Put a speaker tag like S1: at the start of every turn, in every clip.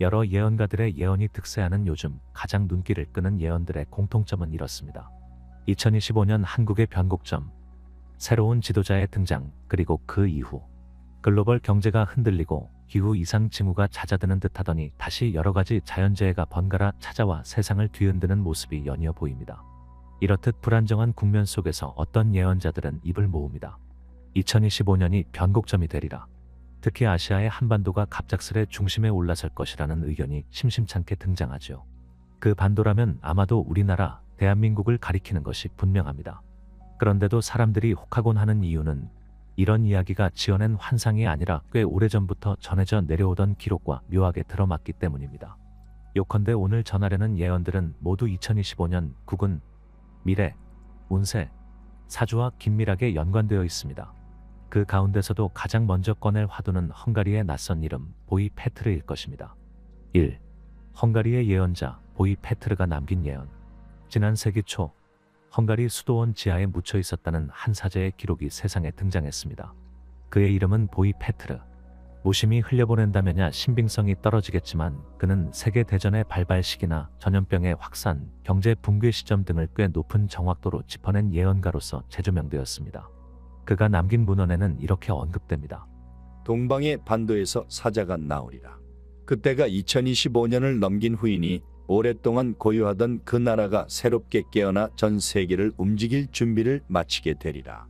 S1: 여러 예언가들의 예언이 득세하는 요즘 가장 눈길을 끄는 예언들의 공통점은 이렇습니다. 2025년 한국의 변곡점, 새로운 지도자의 등장, 그리고 그 이후 글로벌 경제가 흔들리고 기후 이상 징후가 잦아드는 듯하더니 다시 여러 가지 자연재해가 번갈아 찾아와 세상을 뒤흔드는 모습이 연이어 보입니다. 이렇듯 불안정한 국면 속에서 어떤 예언자들은 입을 모읍니다. 2025년이 변곡점이 되리라. 특히 아시아의 한반도가 갑작스레 중심에 올라설 것이라는 의견이 심심찮게 등장하죠. 그 반도라면 아마도 우리나라, 대한민국을 가리키는 것이 분명합니다. 그런데도 사람들이 혹하곤 하는 이유는 이런 이야기가 지어낸 환상이 아니라 꽤 오래전부터 전해져 내려오던 기록과 묘하게 들어맞기 때문입니다. 요컨대 오늘 전하려는 예언들은 모두 2025년 국운, 미래, 운세, 사주와 긴밀하게 연관되어 있습니다. 그 가운데서도 가장 먼저 꺼낼 화두는 헝가리의 낯선 이름 보이 페트르일 것입니다. 1. 헝가리의 예언자 보이 페트르가 남긴 예언. 지난 세기 초 헝가리 수도원 지하에 묻혀 있었다는 한 사제의 기록이 세상에 등장했습니다. 그의 이름은 보이 페트르. 무심히 흘려보낸다면야 신빙성이 떨어지겠지만 그는 세계대전의 발발 시기나 전염병의 확산, 경제 붕괴 시점 등을 꽤 높은 정확도로 짚어낸 예언가로서 재조명되었습니다. 그가 남긴 문헌에는 이렇게 언급됩니다.
S2: 동방의 반도에서 사자가 나오리라. 그때가 2025년을 넘긴 후이니 오랫동안 고요하던 그 나라가 새롭게 깨어나 전 세계를 움직일 준비를 마치게 되리라.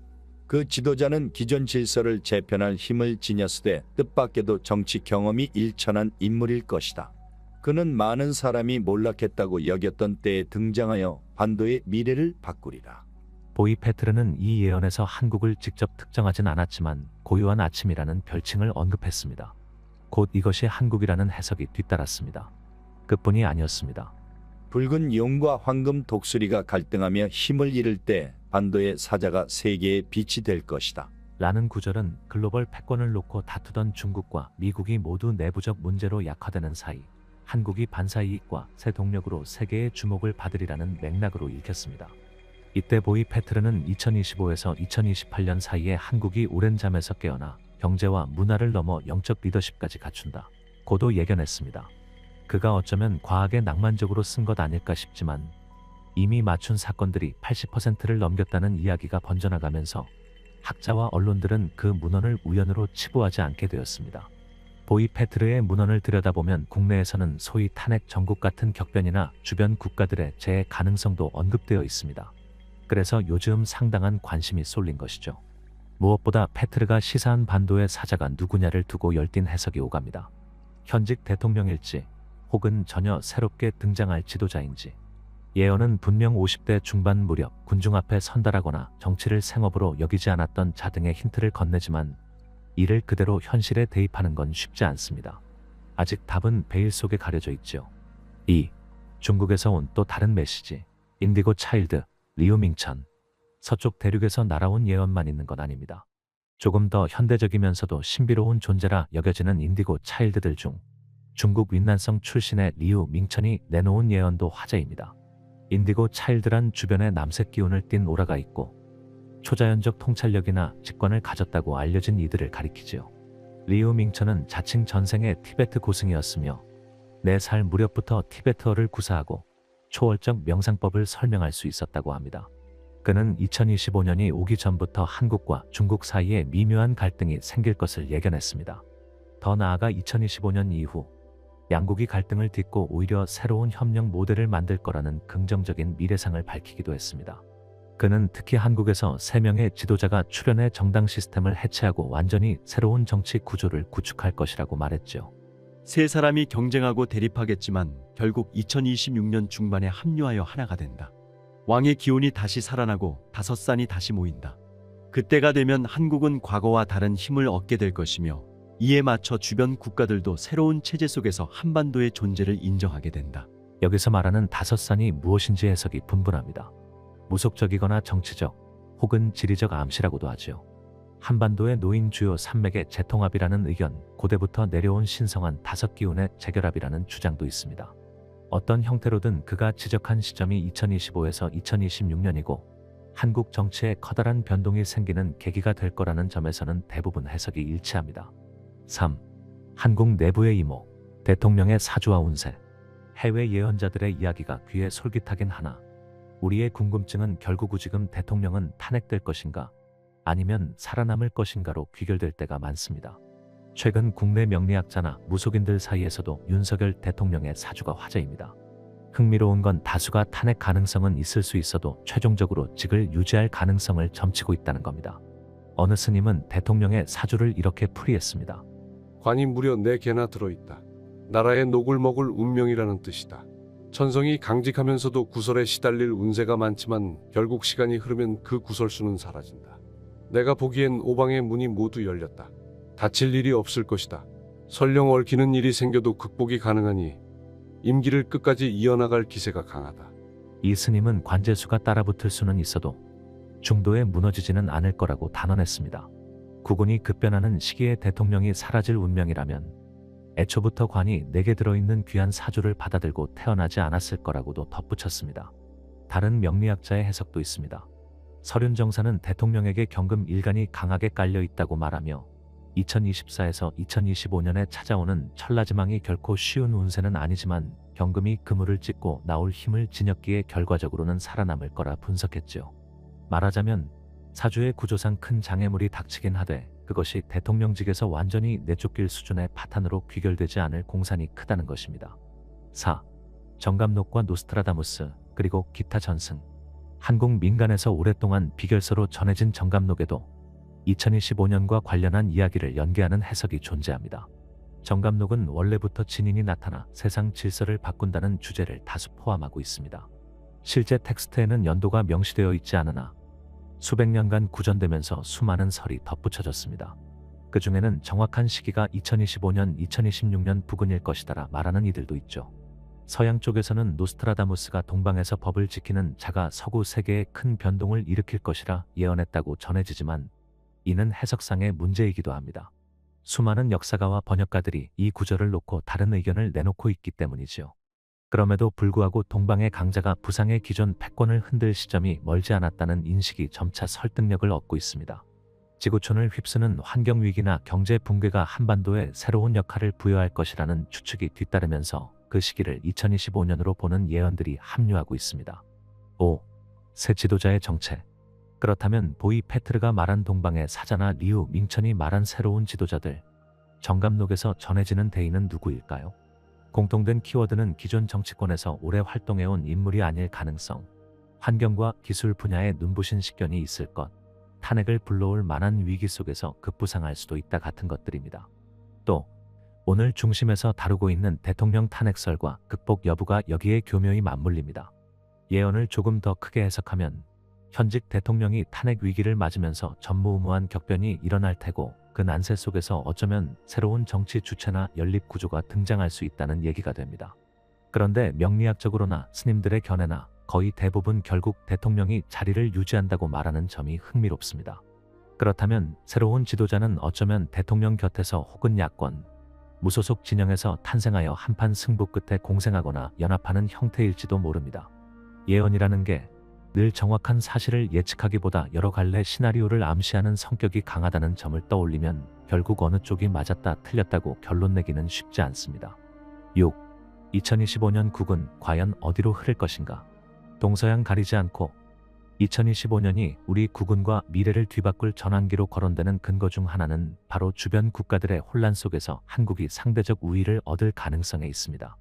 S2: 그 지도자는 기존 질서를 재편할 힘을 지녔으되 뜻밖에도 정치 경험이 일천한 인물일 것이다. 그는 많은 사람이 몰락했다고 여겼던 때에 등장하여 반도의 미래를 바꾸리라.
S1: 보이 페트르는 이 예언에서 한국을 직접 특정하진 않았지만 고요한 아침이라는 별칭을 언급했습니다. 곧 이것이 한국이라는 해석이 뒤따랐습니다. 그뿐이 아니었습니다.
S2: 붉은 용과 황금 독수리가 갈등하며 힘을 잃을 때 반도의 사자가 세계의 빛이 될 것이다.
S1: 라는 구절은 글로벌 패권을 놓고 다투던 중국과 미국이 모두 내부적 문제로 약화되는 사이 한국이 반사 이익과 새 동력으로 세계의 주목을 받으리라는 맥락으로 읽혔습니다. 이때 보이 페트르는 2025에서 2028년 사이에 한국이 오랜 잠에서 깨어나 경제와 문화를 넘어 영적 리더십까지 갖춘다. 고도 예견했습니다. 그가 어쩌면 과하게 낭만적으로 쓴 것 아닐까 싶지만 이미 맞춘 사건들이 80%를 넘겼다는 이야기가 번져나가면서 학자와 언론들은 그 문헌을 우연으로 치부하지 않게 되었습니다. 보이 페트르의 문헌을 들여다보면 국내에서는 소위 탄핵 정국 같은 격변이나 주변 국가들의 재해 가능성도 언급되어 있습니다. 그래서 요즘 상당한 관심이 쏠린 것이죠. 무엇보다 페트르가 시사한 반도의 사자가 누구냐를 두고 열띤 해석이 오갑니다. 현직 대통령일지 혹은 전혀 새롭게 등장할 지도자인지. 예언은 분명 50대 중반 무렵 군중 앞에 선달하거나 정치를 생업으로 여기지 않았던 자 등의 힌트를 건네지만 이를 그대로 현실에 대입하는 건 쉽지 않습니다. 아직 답은 베일 속에 가려져 있죠. 2. 중국에서 온 또 다른 메시지. 인디고 차일드, 리우밍천. 서쪽 대륙에서 날아온 예언만 있는 건 아닙니다. 조금 더 현대적이면서도 신비로운 존재라 여겨지는 인디고 차일드들 중 중국 윈난성 출신의 리우 밍천이 내놓은 예언도 화제입니다. 인디고 차일드란 주변에 남색 기운을 띤 오라가 있고 초자연적 통찰력이나 직관을 가졌다고 알려진 이들을 가리키지요. 리우 밍천은 자칭 전생의 티베트 고승이었으며 4살 무렵부터 티베트어를 구사하고 초월적 명상법을 설명할 수 있었다고 합니다. 그는 2025년이 오기 전부터 한국과 중국 사이에 미묘한 갈등이 생길 것을 예견했습니다. 더 나아가 2025년 이후 양국이 갈등을 딛고 오히려 새로운 협력 모델을 만들 거라는 긍정적인 미래상을 밝히기도 했습니다. 그는 특히 한국에서 3명의 지도자가 출연해 정당 시스템을 해체하고 완전히 새로운 정치 구조를 구축할 것이라고 말했죠.
S3: 세 사람이 경쟁하고 대립하겠지만 결국 2026년 중반에 합류하여 하나가 된다. 왕의 기운이 다시 살아나고 5산이 다시 모인다. 그때가 되면 한국은 과거와 다른 힘을 얻게 될 것이며 이에 맞춰 주변 국가들도 새로운 체제 속에서 한반도의 존재를 인정하게 된다.
S1: 여기서 말하는 5산이 무엇인지 해석이 분분합니다. 무속적이거나 정치적 혹은 지리적 암시라고도 하죠. 한반도에 놓인 주요 산맥의 재통합이라는 의견, 고대부터 내려온 신성한 5기운의 재결합이라는 주장도 있습니다. 어떤 형태로든 그가 지적한 시점이 2025에서 2026년이고 한국 정치에 커다란 변동이 생기는 계기가 될 거라는 점에서는 대부분 해석이 일치합니다. 3. 한국 내부의 이목, 대통령의 사주와 운세. 해외 예언자들의 이야기가 귀에 솔깃하긴 하나 우리의 궁금증은 결국 지금 대통령은 탄핵될 것인가 아니면 살아남을 것인가로 귀결될 때가 많습니다. 최근 국내 명리학자나 무속인들 사이에서도 윤석열 대통령의 사주가 화제입니다. 흥미로운 건 다수가 탄핵 가능성은 있을 수 있어도 최종적으로 직을 유지할 가능성을 점치고 있다는 겁니다. 어느 스님은 대통령의 사주를 이렇게 풀이했습니다.
S4: 관이 무려 4개나 들어있다. 나라의 녹을 먹을 운명이라는 뜻이다. 천성이 강직하면서도 구설에 시달릴 운세가 많지만 결국 시간이 흐르면 그 구설수는 사라진다. 내가 보기엔 오방의 문이 모두 열렸다. 다칠 일이 없을 것이다. 설령 얽히는 일이 생겨도 극복이 가능하니 임기를 끝까지 이어나갈 기세가 강하다.
S1: 이 스님은 관제수가 따라붙을 수는 있어도 중도에 무너지지는 않을 거라고 단언했습니다. 국운이 급변하는 시기에 대통령이 사라질 운명이라면 애초부터 관이 4개 들어있는 귀한 사주를 받아들고 태어나지 않았을 거라고도 덧붙였습니다. 다른 명리학자의 해석도 있습니다. 설윤정사는 대통령에게 경금 일간이 강하게 깔려 있다고 말하며 2024에서 2025년에 찾아오는 천라지망이 결코 쉬운 운세는 아니지만 경금이 그물을 찢고 나올 힘을 지녔기에 결과적으로는 살아남을 거라 분석했죠. 말하자면 사주의 구조상 큰 장애물이 닥치긴 하되 그것이 대통령직에서 완전히 내쫓길 수준의 파탄으로 귀결되지 않을 공산이 크다는 것입니다. 4. 정감록과 노스트라다무스 그리고 기타 전승. 한국 민간에서 오랫동안 비결서로 전해진 정감록에도 2025년과 관련한 이야기를 연계하는 해석이 존재합니다. 정감록은 원래부터 진인이 나타나 세상 질서를 바꾼다는 주제를 다수 포함하고 있습니다. 실제 텍스트에는 연도가 명시되어 있지 않으나 수백 년간 구전되면서 수많은 설이 덧붙여졌습니다. 그 중에는 정확한 시기가 2025년, 2026년 부근일 것이다라 말하는 이들도 있죠. 서양 쪽에서는 노스트라다무스가 동방에서 법을 지키는 자가 서구 세계에 큰 변동을 일으킬 것이라 예언했다고 전해지지만 이는 해석상의 문제이기도 합니다. 수많은 역사가와 번역가들이 이 구절을 놓고 다른 의견을 내놓고 있기 때문이지요. 그럼에도 불구하고 동방의 강자가 부상의 기존 패권을 흔들 시점이 멀지 않았다는 인식이 점차 설득력을 얻고 있습니다. 지구촌을 휩쓰는 환경위기나 경제 붕괴가 한반도에 새로운 역할을 부여할 것이라는 추측이 뒤따르면서 그 시기를 2025년으로 보는 예언들이 합류하고 있습니다. 5. 새 지도자의 정체. 그렇다면 보이 페트르가 말한 동방의 사자나 리우 밍천이 말한 새로운 지도자들, 정감록에서 전해지는 대의는 누구일까요? 공통된 키워드는 기존 정치권에서 오래 활동해온 인물이 아닐 가능성, 환경과 기술 분야에 눈부신 식견이 있을 것, 탄핵을 불러올 만한 위기 속에서 급부상할 수도 있다 같은 것들입니다. 또 오늘 중심에서 다루고 있는 대통령 탄핵설과 극복 여부가 여기에 교묘히 맞물립니다. 예언을 조금 더 크게 해석하면 현직 대통령이 탄핵 위기를 맞으면서 전무후무한 격변이 일어날 테고 그 난세 속에서 어쩌면 새로운 정치 주체나 연립 구조가 등장할 수 있다는 얘기가 됩니다. 그런데 명리학적으로나 스님들의 견해나 거의 대부분 결국 대통령이 자리를 유지한다고 말하는 점이 흥미롭습니다. 그렇다면 새로운 지도자는 어쩌면 대통령 곁에서 혹은 야권, 무소속 진영에서 탄생하여 한판 승부 끝에 공생하거나 연합하는 형태일지도 모릅니다. 예언이라는 게 늘 정확한 사실을 예측하기보다 여러 갈래 시나리오를 암시하는 성격이 강하다는 점을 떠올리면 결국 어느 쪽이 맞았다 틀렸다고 결론 내기는 쉽지 않습니다. 6. 2025년 국은 과연 어디로 흐를 것인가? 동서양 가리지 않고 2025년이 우리 국운과 미래를 뒤바꿀 전환기로 거론되는 근거 중 하나는 바로 주변 국가들의 혼란 속에서 한국이 상대적 우위를 얻을 가능성에 있습니다.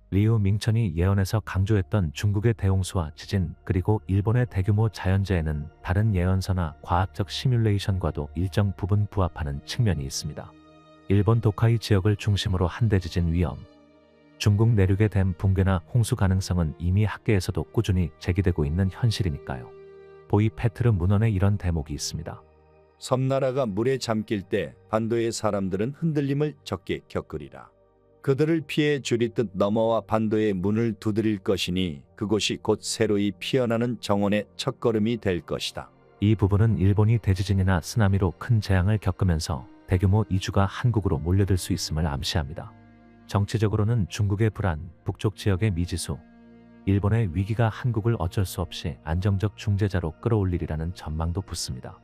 S1: 리우 밍천이 예언에서 강조했던 중국의 대홍수와 지진 그리고 일본의 대규모 자연재해는 다른 예언서나 과학적 시뮬레이션과도 일정 부분 부합하는 측면이 있습니다. 일본 도카이 지역을 중심으로 한대 지진 위험, 중국 내륙의 댐 붕괴나 홍수 가능성은 이미 학계에서도 꾸준히 제기되고 있는 현실이니까요. 보이 페트르 문헌에 이런 대목이 있습니다.
S2: 섬나라가 물에 잠길 때 반도의 사람들은 흔들림을 적게 겪으리라. 그들을 피해 줄이듯 넘어와 반도의 문을 두드릴 것이니 그곳이 곧 새로이 피어나는 정원의 첫걸음이 될 것이다.
S1: 이 부분은 일본이 대지진이나 쓰나미로 큰 재앙을 겪으면서 대규모 이주가 한국으로 몰려들 수 있음을 암시합니다. 정치적으로는 중국의 불안, 북쪽 지역의 미지수, 일본의 위기가 한국을 어쩔 수 없이 안정적 중재자로 끌어올리리라는 전망도 붙습니다.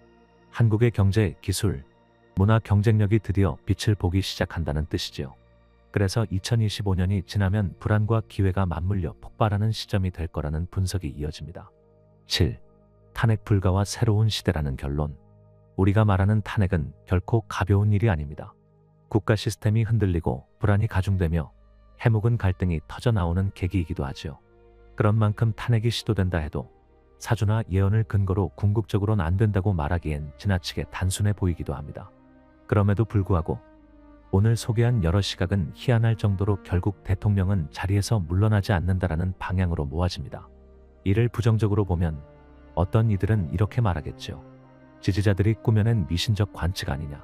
S1: 한국의 경제, 기술, 문화 경쟁력이 드디어 빛을 보기 시작한다는 뜻이지요. 그래서 2025년이 지나면 불안과 기회가 맞물려 폭발하는 시점이 될 거라는 분석이 이어집니다. 7. 탄핵 불가와 새로운 시대라는 결론. 우리가 말하는 탄핵은 결코 가벼운 일이 아닙니다. 국가 시스템이 흔들리고 불안이 가중되며 해묵은 갈등이 터져나오는 계기이기도 하지요. 그런 만큼 탄핵이 시도된다 해도 사주나 예언을 근거로 궁극적으로는 안 된다고 말하기엔 지나치게 단순해 보이기도 합니다. 그럼에도 불구하고 오늘 소개한 여러 시각은 희한할 정도로 결국 대통령은 자리에서 물러나지 않는다라는 방향으로 모아집니다. 이를 부정적으로 보면 어떤 이들은 이렇게 말하겠죠. 지지자들이 꾸며낸 미신적 관측 아니냐.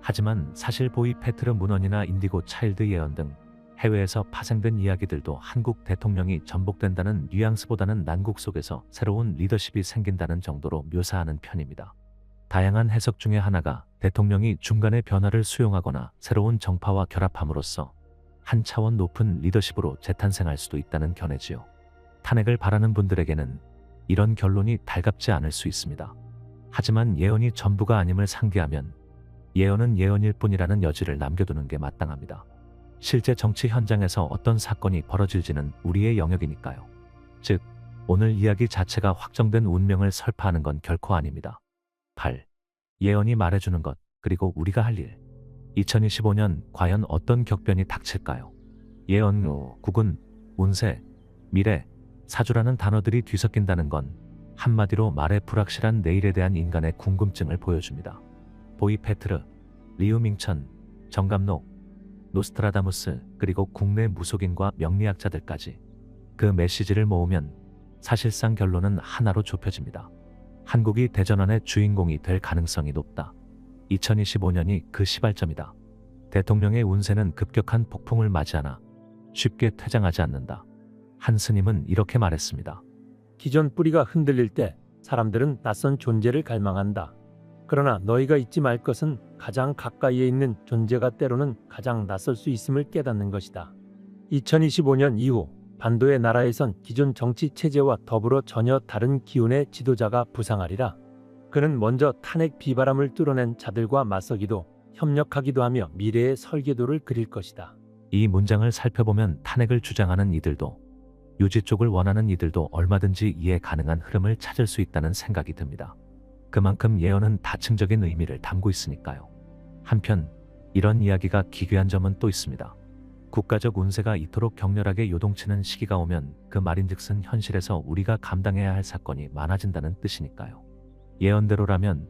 S1: 하지만 사실 보이 패트르 문헌이나 인디고 차일드 예언 등 해외에서 파생된 이야기들도 한국 대통령이 전복된다는 뉘앙스보다는 난국 속에서 새로운 리더십이 생긴다는 정도로 묘사하는 편입니다. 다양한 해석 중에 하나가 대통령이 중간에 변화를 수용하거나 새로운 정파와 결합함으로써 한 차원 높은 리더십으로 재탄생할 수도 있다는 견해지요. 탄핵을 바라는 분들에게는 이런 결론이 달갑지 않을 수 있습니다. 하지만 예언이 전부가 아님을 상기하면 예언은 예언일 뿐이라는 여지를 남겨두는 게 마땅합니다. 실제 정치 현장에서 어떤 사건이 벌어질지는 우리의 영역이니까요. 즉, 오늘 이야기 자체가 확정된 운명을 설파하는 건 결코 아닙니다. 8. 예언이 말해주는 것, 그리고 우리가 할 일. 2025년 과연 어떤 격변이 닥칠까요? 예언, 국운, 운세, 미래, 사주라는 단어들이 뒤섞인다는 건 한마디로 말해 불확실한 내일에 대한 인간의 궁금증을 보여줍니다. 보이 패트르, 리우 밍천, 정감록, 노스트라다무스, 그리고 국내 무속인과 명리학자들까지 그 메시지를 모으면 사실상 결론은 하나로 좁혀집니다. 한국이 대전환의 주인공이 될 가능성이 높다. 2025년이 그 시발점이다. 대통령의 운세는 급격한 폭풍을 맞이하나 쉽게 퇴장하지 않는다. 한 스님은 이렇게 말했습니다.
S5: 기존 뿌리가 흔들릴 때 사람들은 낯선 존재를 갈망한다. 그러나 너희가 잊지 말 것은 가장 가까이에 있는 존재가 때로는 가장 낯설 수 있음을 깨닫는 것이다. 2025년 이후 반도의 나라에선 기존 정치 체제와 더불어 전혀 다른 기운의 지도자가 부상하리라. 그는 먼저 탄핵 비바람을 뚫어낸 자들과 맞서기도 협력하기도 하며 미래의 설계도를 그릴 것이다.
S1: 이 문장을 살펴보면 탄핵을 주장하는 이들도 유지 쪽을 원하는 이들도 얼마든지 이해 가능한 흐름을 찾을 수 있다는 생각이 듭니다. 그만큼 예언은 다층적인 의미를 담고 있으니까요. 한편 이런 이야기가 기괴한 점은 또 있습니다. 국가적 운세가 이토록 격렬하게 요동치는 시기가 오면 그 말인즉슨 현실에서 우리가 감당해야 할 사건이 많아진다는 뜻이니까요. 예언대로라면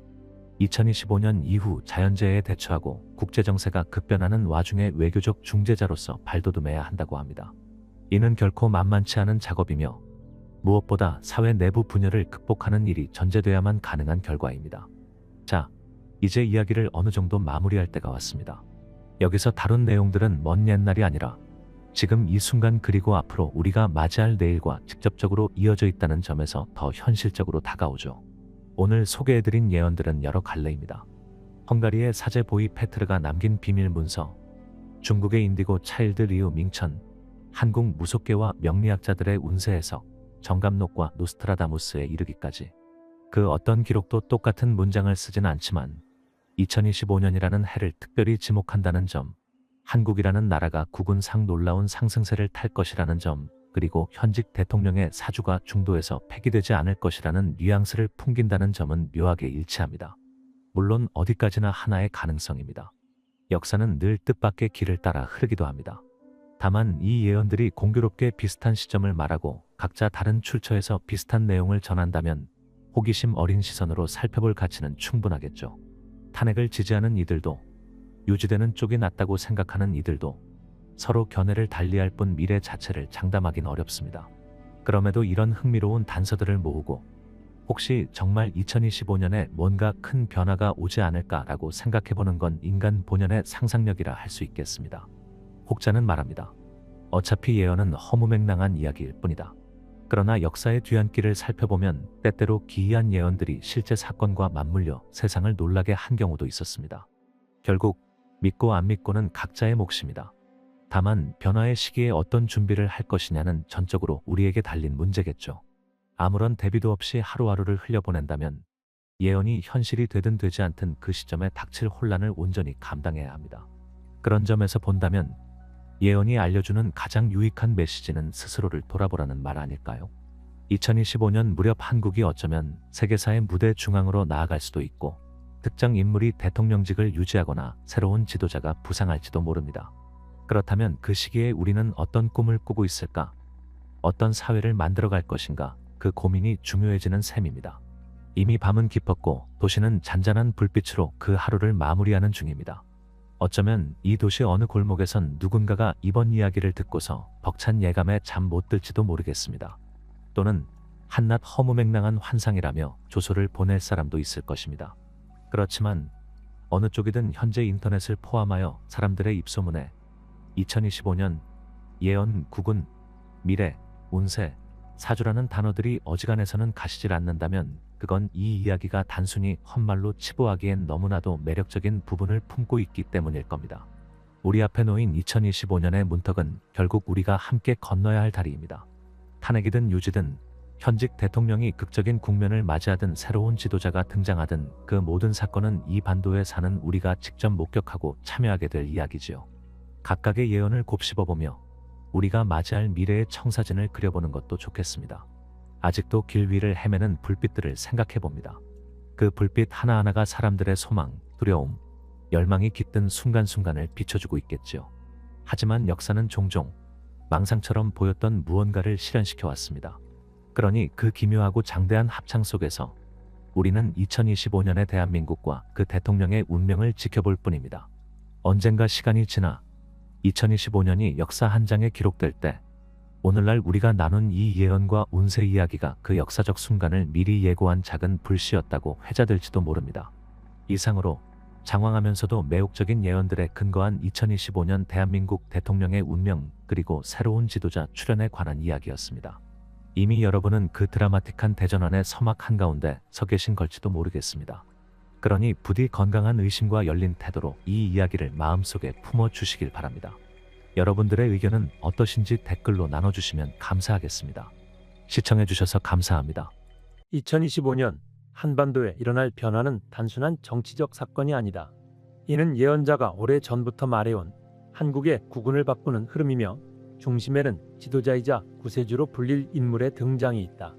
S1: 2025년 이후 자연재해에 대처하고 국제정세가 급변하는 와중에 외교적 중재자로서 발돋움해야 한다고 합니다. 이는 결코 만만치 않은 작업이며 무엇보다 사회 내부 분열을 극복하는 일이 전제돼야만 가능한 결과입니다. 자, 이제 이야기를 어느 정도 마무리할 때가 왔습니다. 여기서 다룬 내용들은 먼 옛날이 아니라 지금 이 순간 그리고 앞으로 우리가 맞이할 내일과 직접적으로 이어져 있다는 점에서 더 현실적으로 다가오죠. 오늘 소개해드린 예언들은 여러 갈래입니다. 헝가리의 사제 보이 페트르가 남긴 비밀 문서, 중국의 인디고 차일드 리우 밍천, 한국 무속계와 명리학자들의 운세 해석, 정감록과 노스트라다무스에 이르기까지 그 어떤 기록도 똑같은 문장을 쓰진 않지만 2025년이라는 해를 특별히 지목한다는 점, 한국이라는 나라가 국운상 놀라운 상승세를 탈 것이라는 점, 그리고 현직 대통령의 사주가 중도에서 폐기되지 않을 것이라는 뉘앙스를 풍긴다는 점은 묘하게 일치합니다. 물론 어디까지나 하나의 가능성입니다. 역사는 늘 뜻밖의 길을 따라 흐르기도 합니다. 다만 이 예언들이 공교롭게 비슷한 시점을 말하고 각자 다른 출처에서 비슷한 내용을 전한다면 호기심 어린 시선으로 살펴볼 가치는 충분하겠죠. 탄핵을 지지하는 이들도 유지되는 쪽이 낫다고 생각하는 이들도 서로 견해를 달리할 뿐 미래 자체를 장담하긴 어렵습니다. 그럼에도 이런 흥미로운 단서들을 모으고 혹시 정말 2025년에 뭔가 큰 변화가 오지 않을까라고 생각해보는 건 인간 본연의 상상력이라 할 수 있겠습니다. 혹자는 말합니다. 어차피 예언은 허무맹랑한 이야기일 뿐이다. 그러나 역사의 뒤안길을 살펴보면 때때로 기이한 예언들이 실제 사건과 맞물려 세상을 놀라게 한 경우도 있었습니다. 결국 믿고 안 믿고는 각자의 몫입니다. 다만 변화의 시기에 어떤 준비를 할 것이냐는 전적으로 우리에게 달린 문제겠죠. 아무런 대비도 없이 하루하루를 흘려보낸다면 예언이 현실이 되든 되지 않든 그 시점에 닥칠 혼란을 온전히 감당해야 합니다. 그런 점에서 본다면 예언이 알려주는 가장 유익한 메시지는 스스로를 돌아보라는 말 아닐까요? 2025년 무렵 한국이 어쩌면 세계사의 무대 중앙으로 나아갈 수도 있고 특정 인물이 대통령직을 유지하거나 새로운 지도자가 부상할지도 모릅니다. 그렇다면 그 시기에 우리는 어떤 꿈을 꾸고 있을까? 어떤 사회를 만들어갈 것인가? 그 고민이 중요해지는 셈입니다. 이미 밤은 깊었고 도시는 잔잔한 불빛으로 그 하루를 마무리하는 중입니다. 어쩌면 이 도시 어느 골목에선 누군가가 이번 이야기를 듣고서 벅찬 예감에 잠 못 들지도 모르겠습니다. 또는 한낱 허무맹랑한 환상이라며 조소를 보낼 사람도 있을 것입니다. 그렇지만 어느 쪽이든 현재 인터넷을 포함하여 사람들의 입소문에 2025년, 예언, 구군, 미래, 운세, 사주라는 단어들이 어지간해서는 가시질 않는다면 그건 이 이야기가 단순히 헛말로 치부하기엔 너무나도 매력적인 부분을 품고 있기 때문일 겁니다. 우리 앞에 놓인 2025년의 문턱은 결국 우리가 함께 건너야 할 다리입니다. 탄핵이든 유지든 현직 대통령이 극적인 국면을 맞이하든 새로운 지도자가 등장하든 그 모든 사건은 이 반도에 사는 우리가 직접 목격하고 참여하게 될 이야기지요. 각각의 예언을 곱씹어보며 우리가 맞이할 미래의 청사진을 그려보는 것도 좋겠습니다. 아직도 길 위를 헤매는 불빛들을 생각해봅니다. 그 불빛 하나하나가 사람들의 소망, 두려움, 열망이 깃든 순간순간을 비춰주고 있겠지요. 하지만 역사는 종종 망상처럼 보였던 무언가를 실현시켜 왔습니다. 그러니 그 기묘하고 장대한 합창 속에서 우리는 2025년의 대한민국과 그 대통령의 운명을 지켜볼 뿐입니다. 언젠가 시간이 지나 2025년이 역사 한 장에 기록될 때 오늘날 우리가 나눈 이 예언과 운세 이야기가 그 역사적 순간을 미리 예고한 작은 불씨였다고 회자될지도 모릅니다. 이상으로 장황하면서도 매혹적인 예언들에 근거한 2025년 대한민국 대통령의 운명 그리고 새로운 지도자 출현에 관한 이야기였습니다. 이미 여러분은 그 드라마틱한 대전환의 서막 한가운데 서 계신 걸지도 모르겠습니다. 그러니 부디 건강한 의심과 열린 태도로 이 이야기를 마음속에 품어주시길 바랍니다. 여러분들의 의견은 어떠신지 댓글로 나눠주시면 감사하겠습니다. 시청해주셔서 감사합니다.
S5: 2025년 한반도에 일어날 변화는 단순한 정치적 사건이 아니다. 이는 예언자가 오래전부터 말해온 한국의 국운을 바꾸는 흐름이며 중심에는 지도자이자 구세주로 불릴 인물의 등장이 있다.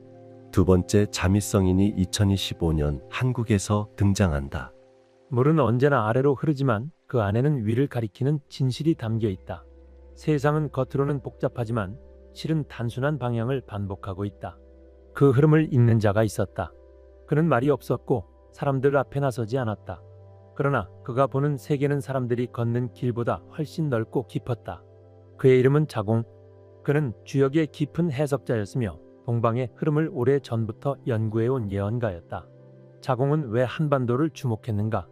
S6: 두 번째 자미성인이 2025년 한국에서 등장한다.
S5: 물은 언제나 아래로 흐르지만 그 안에는 위를 가리키는 진실이 담겨 있다. 세상은 겉으로는 복잡하지만 실은 단순한 방향을 반복하고 있다. 그 흐름을 잇는 자가 있었다. 그는 말이 없었고 사람들 앞에 나서지 않았다. 그러나 그가 보는 세계는 사람들이 걷는 길보다 훨씬 넓고 깊었다. 그의 이름은 자공. 그는 주역의 깊은 해석자였으며 동방의 흐름을 오래 전부터 연구해온 예언가였다. 자공은 왜 한반도를 주목했는가?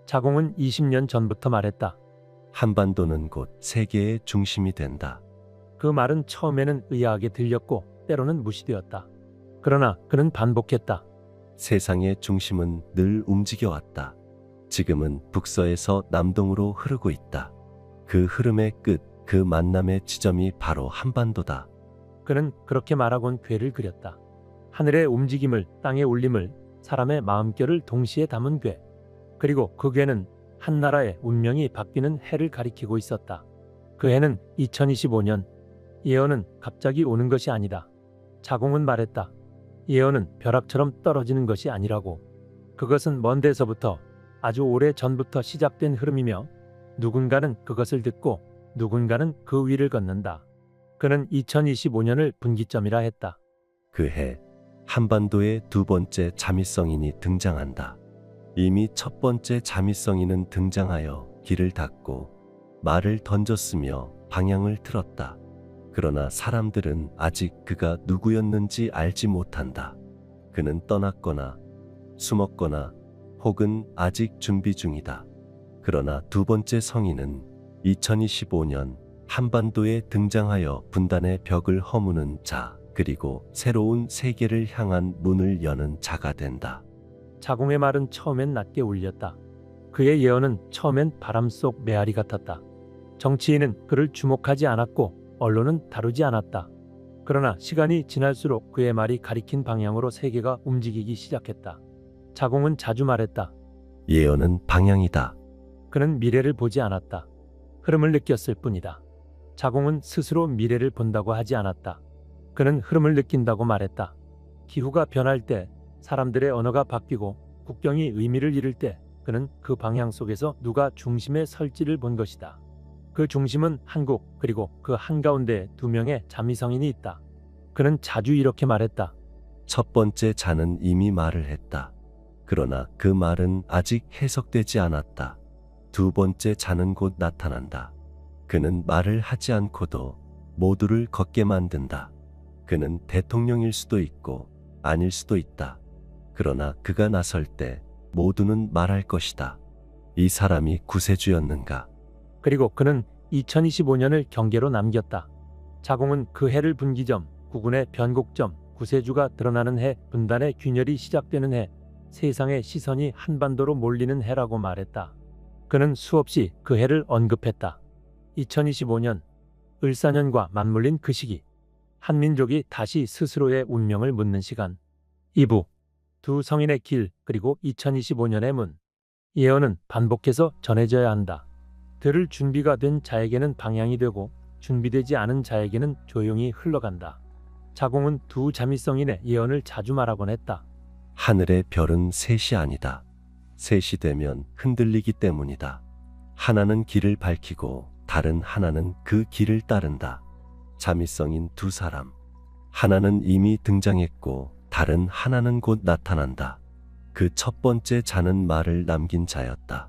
S5: 자공은 20년 전부터 말했다.
S6: 한반도는 곧 세계의 중심이 된다.
S5: 그 말은 처음에는 의아하게 들렸고 때로는 무시되었다. 그러나 그는 반복했다.
S6: 세상의 중심은 늘 움직여왔다. 지금은 북서에서 남동으로 흐르고 있다. 그 흐름의 끝, 그 만남의 지점이 바로 한반도다.
S5: 그는 그렇게 말하곤 궤를 그렸다. 하늘의 움직임을, 땅의 울림을, 사람의 마음결을 동시에 담은 궤. 그리고 그 궤는 한 나라의 운명이 바뀌는 해를 가리키고 있었다. 그 해는 2025년. 예언은 갑자기 오는 것이 아니다. 자공은 말했다. 예언은 벼락처럼 떨어지는 것이 아니라고. 그것은 먼 데서부터 아주 오래 전부터 시작된 흐름이며 누군가는 그것을 듣고 누군가는 그 위를 걷는다. 그는 2025년을 분기점이라 했다.
S6: 그 해 한반도의 두 번째 자미성인이 등장한다. 이미 첫 번째 자미성인은 등장하여 길을 닫고 말을 던졌으며 방향을 틀었다. 그러나 사람들은 아직 그가 누구였는지 알지 못한다. 그는 떠났거나 숨었거나 혹은 아직 준비 중이다. 그러나 두 번째 성인은 2025년 한반도에 등장하여 분단의 벽을 허무는 자, 그리고 새로운 세계를 향한 문을 여는 자가 된다.
S5: 자공의 말은 처음엔 낮게 울렸다. 그의 예언은 처음엔 바람 속 메아리 같았다. 정치인은 그를 주목하지 않았고 언론은 다루지 않았다. 그러나 시간이 지날수록 그의 말이 가리킨 방향으로 세계가 움직이기 시작했다. 자공은 자주 말했다.
S6: 예언은 방향이다.
S5: 그는 미래를 보지 않았다. 흐름을 느꼈을 뿐이다. 자공은 스스로 미래를 본다고 하지 않았다. 그는 흐름을 느낀다고 말했다. 기후가 변할 때, 사람들의 언어가 바뀌고 국경이 의미를 잃을 때 그는 그 방향 속에서 누가 중심에 설지를 본 것이다. 그 중심은 한국, 그리고 그 한가운데 두 명의 자미성인이 있다. 그는 자주 이렇게 말했다.
S6: 첫 번째 자는 이미 말을 했다. 그러나 그 말은 아직 해석되지 않았다. 두 번째 자는 곧 나타난다. 그는 말을 하지 않고도 모두를 걷게 만든다. 그는 대통령일 수도 있고 아닐 수도 있다. 그러나 그가 나설 때 모두는 말할 것이다. 이 사람이 구세주였는가?
S5: 그리고 그는 2025년을 경계로 남겼다. 자공은 그 해를 분기점, 국군의 변곡점, 구세주가 드러나는 해, 분단의 균열이 시작되는 해, 세상의 시선이 한반도로 몰리는 해라고 말했다. 그는 수없이 그 해를 언급했다. 2025년, 을사년과 맞물린 그 시기, 한민족이 다시 스스로의 운명을 묻는 시간. 2부, 두 성인의 길, 그리고 2025년의 문. 예언은 반복해서 전해져야 한다. 들을 준비가 된 자에게는 방향이 되고 준비되지 않은 자에게는 조용히 흘러간다. 자공은 두 자미성인의 예언을 자주 말하곤 했다.
S6: 하늘의 별은 셋이 아니다. 셋이 되면 흔들리기 때문이다. 하나는 길을 밝히고 다른 하나는 그 길을 따른다. 자미성인 두 사람. 하나는 이미 등장했고 다른 하나는 곧 나타난다. 그 첫 번째 자는 말을 남긴 자였다.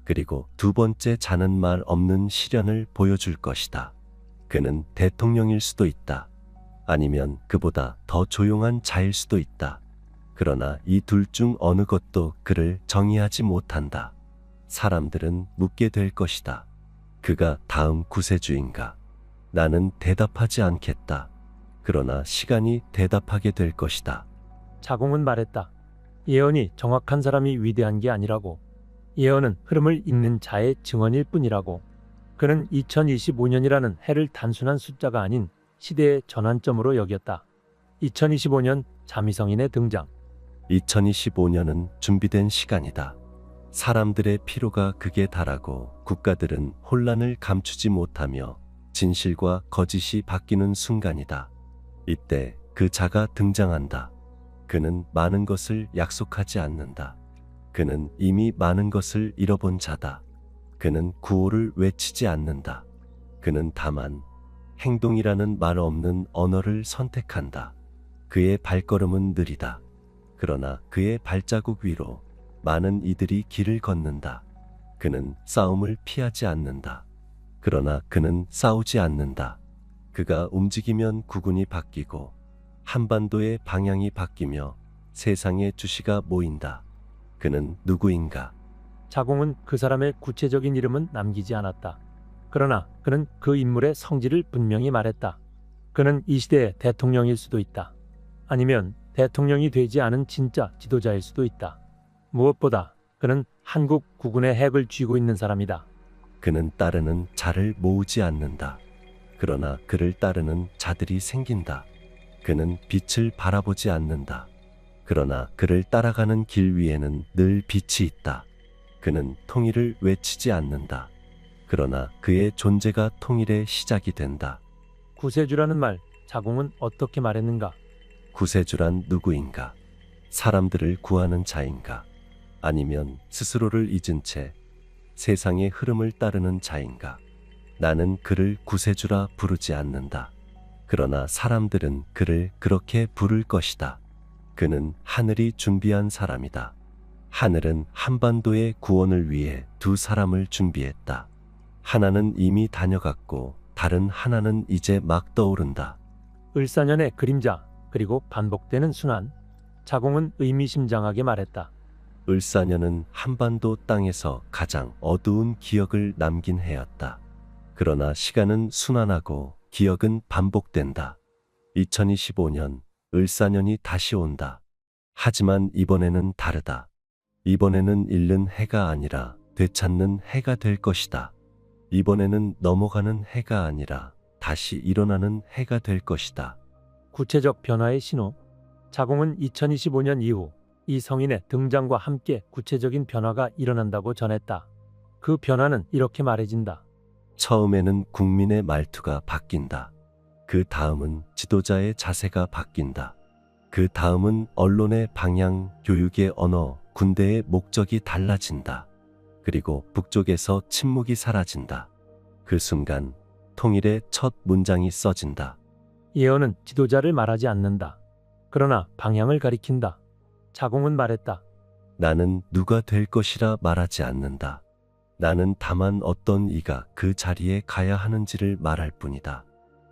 S6: 그리고 두 번째 자는 말 없는 시련을 보여줄 것이다. 그는 대통령일 수도 있다. 아니면 그보다 더 조용한 자일 수도 있다. 그러나 이 둘 중 어느 것도 그를 정의하지 못한다. 사람들은 묻게 될 것이다. 그가 다음 구세주인가? 나는 대답하지 않겠다. 그러나 시간이 대답하게 될 것이다.
S5: 자공은 말했다. 예언이 정확한 사람이 위대한 게 아니라고. 예언은 흐름을 읽는 자의 증언일 뿐이라고. 그는 2025년이라는 해를 단순한 숫자가 아닌 시대의 전환점으로 여겼다. 2025년 자미성인의 등장.
S6: 2025년은 준비된 시간이다. 사람들의 피로가 극에 달하고 국가들은 혼란을 감추지 못하며 진실과 거짓이 바뀌는 순간이다. 이때 그 자가 등장한다. 그는 많은 것을 약속하지 않는다. 그는 이미 많은 것을 잃어본 자다. 그는 구호를 외치지 않는다. 그는 다만 행동이라는 말 없는 언어를 선택한다. 그의 발걸음은 느리다. 그러나 그의 발자국 위로 많은 이들이 길을 걷는다. 그는 싸움을 피하지 않는다. 그러나 그는 싸우지 않는다. 그가 움직이면 국군이 바뀌고 한반도의 방향이 바뀌며 세상의 주시가 모인다. 그는 누구인가?
S5: 자공은 그 사람의 구체적인 이름은 남기지 않았다. 그러나 그는 그 인물의 성질을 분명히 말했다. 그는 이 시대의 대통령일 수도 있다. 아니면 대통령이 되지 않은 진짜 지도자일 수도 있다. 무엇보다 그는 한국 국군의 핵을 쥐고 있는 사람이다.
S6: 그는 따르는 자를 모으지 않는다. 그러나 그를 따르는 자들이 생긴다. 그는 빛을 바라보지 않는다. 그러나 그를 따라가는 길 위에는 늘 빛이 있다. 그는 통일을 외치지 않는다. 그러나 그의 존재가 통일의 시작이 된다.
S5: 구세주라는 말, 자공은 어떻게 말했는가?
S6: 구세주란 누구인가? 사람들을 구하는 자인가? 아니면 스스로를 잊은 채 세상의 흐름을 따르는 자인가? 나는 그를 구세주라 부르지 않는다. 그러나 사람들은 그를 그렇게 부를 것이다. 그는 하늘이 준비한 사람이다. 하늘은 한반도의 구원을 위해 두 사람을 준비했다. 하나는 이미 다녀갔고 다른 하나는 이제 막 떠오른다.
S5: 을사년의 그림자, 그리고 반복되는 순환. 자공은 의미심장하게 말했다.
S6: 을사년은 한반도 땅에서 가장 어두운 기억을 남긴 해였다. 그러나 시간은 순환하고 기억은 반복된다. 2025년 을사년이 다시 온다. 하지만 이번에는 다르다. 이번에는 잃는 해가 아니라 되찾는 해가 될 것이다. 이번에는 넘어가는 해가 아니라 다시 일어나는 해가 될 것이다.
S5: 구체적 변화의 신호. 자공은 2025년 이후 이 성인의 등장과 함께 구체적인 변화가 일어난다고 전했다. 그 변화는 이렇게 말해진다.
S6: 처음에는 국민의 말투가 바뀐다. 그 다음은 지도자의 자세가 바뀐다. 그 다음은 언론의 방향, 교육의 언어, 군대의 목적이 달라진다. 그리고 북쪽에서 침묵이 사라진다. 그 순간 통일의 첫 문장이 써진다.
S5: 예언은 지도자를 말하지 않는다. 그러나 방향을 가리킨다. 자공은 말했다.
S6: 나는 누가 될 것이라 말하지 않는다. 나는 다만 어떤 이가 그 자리에 가야 하는지를 말할 뿐이다.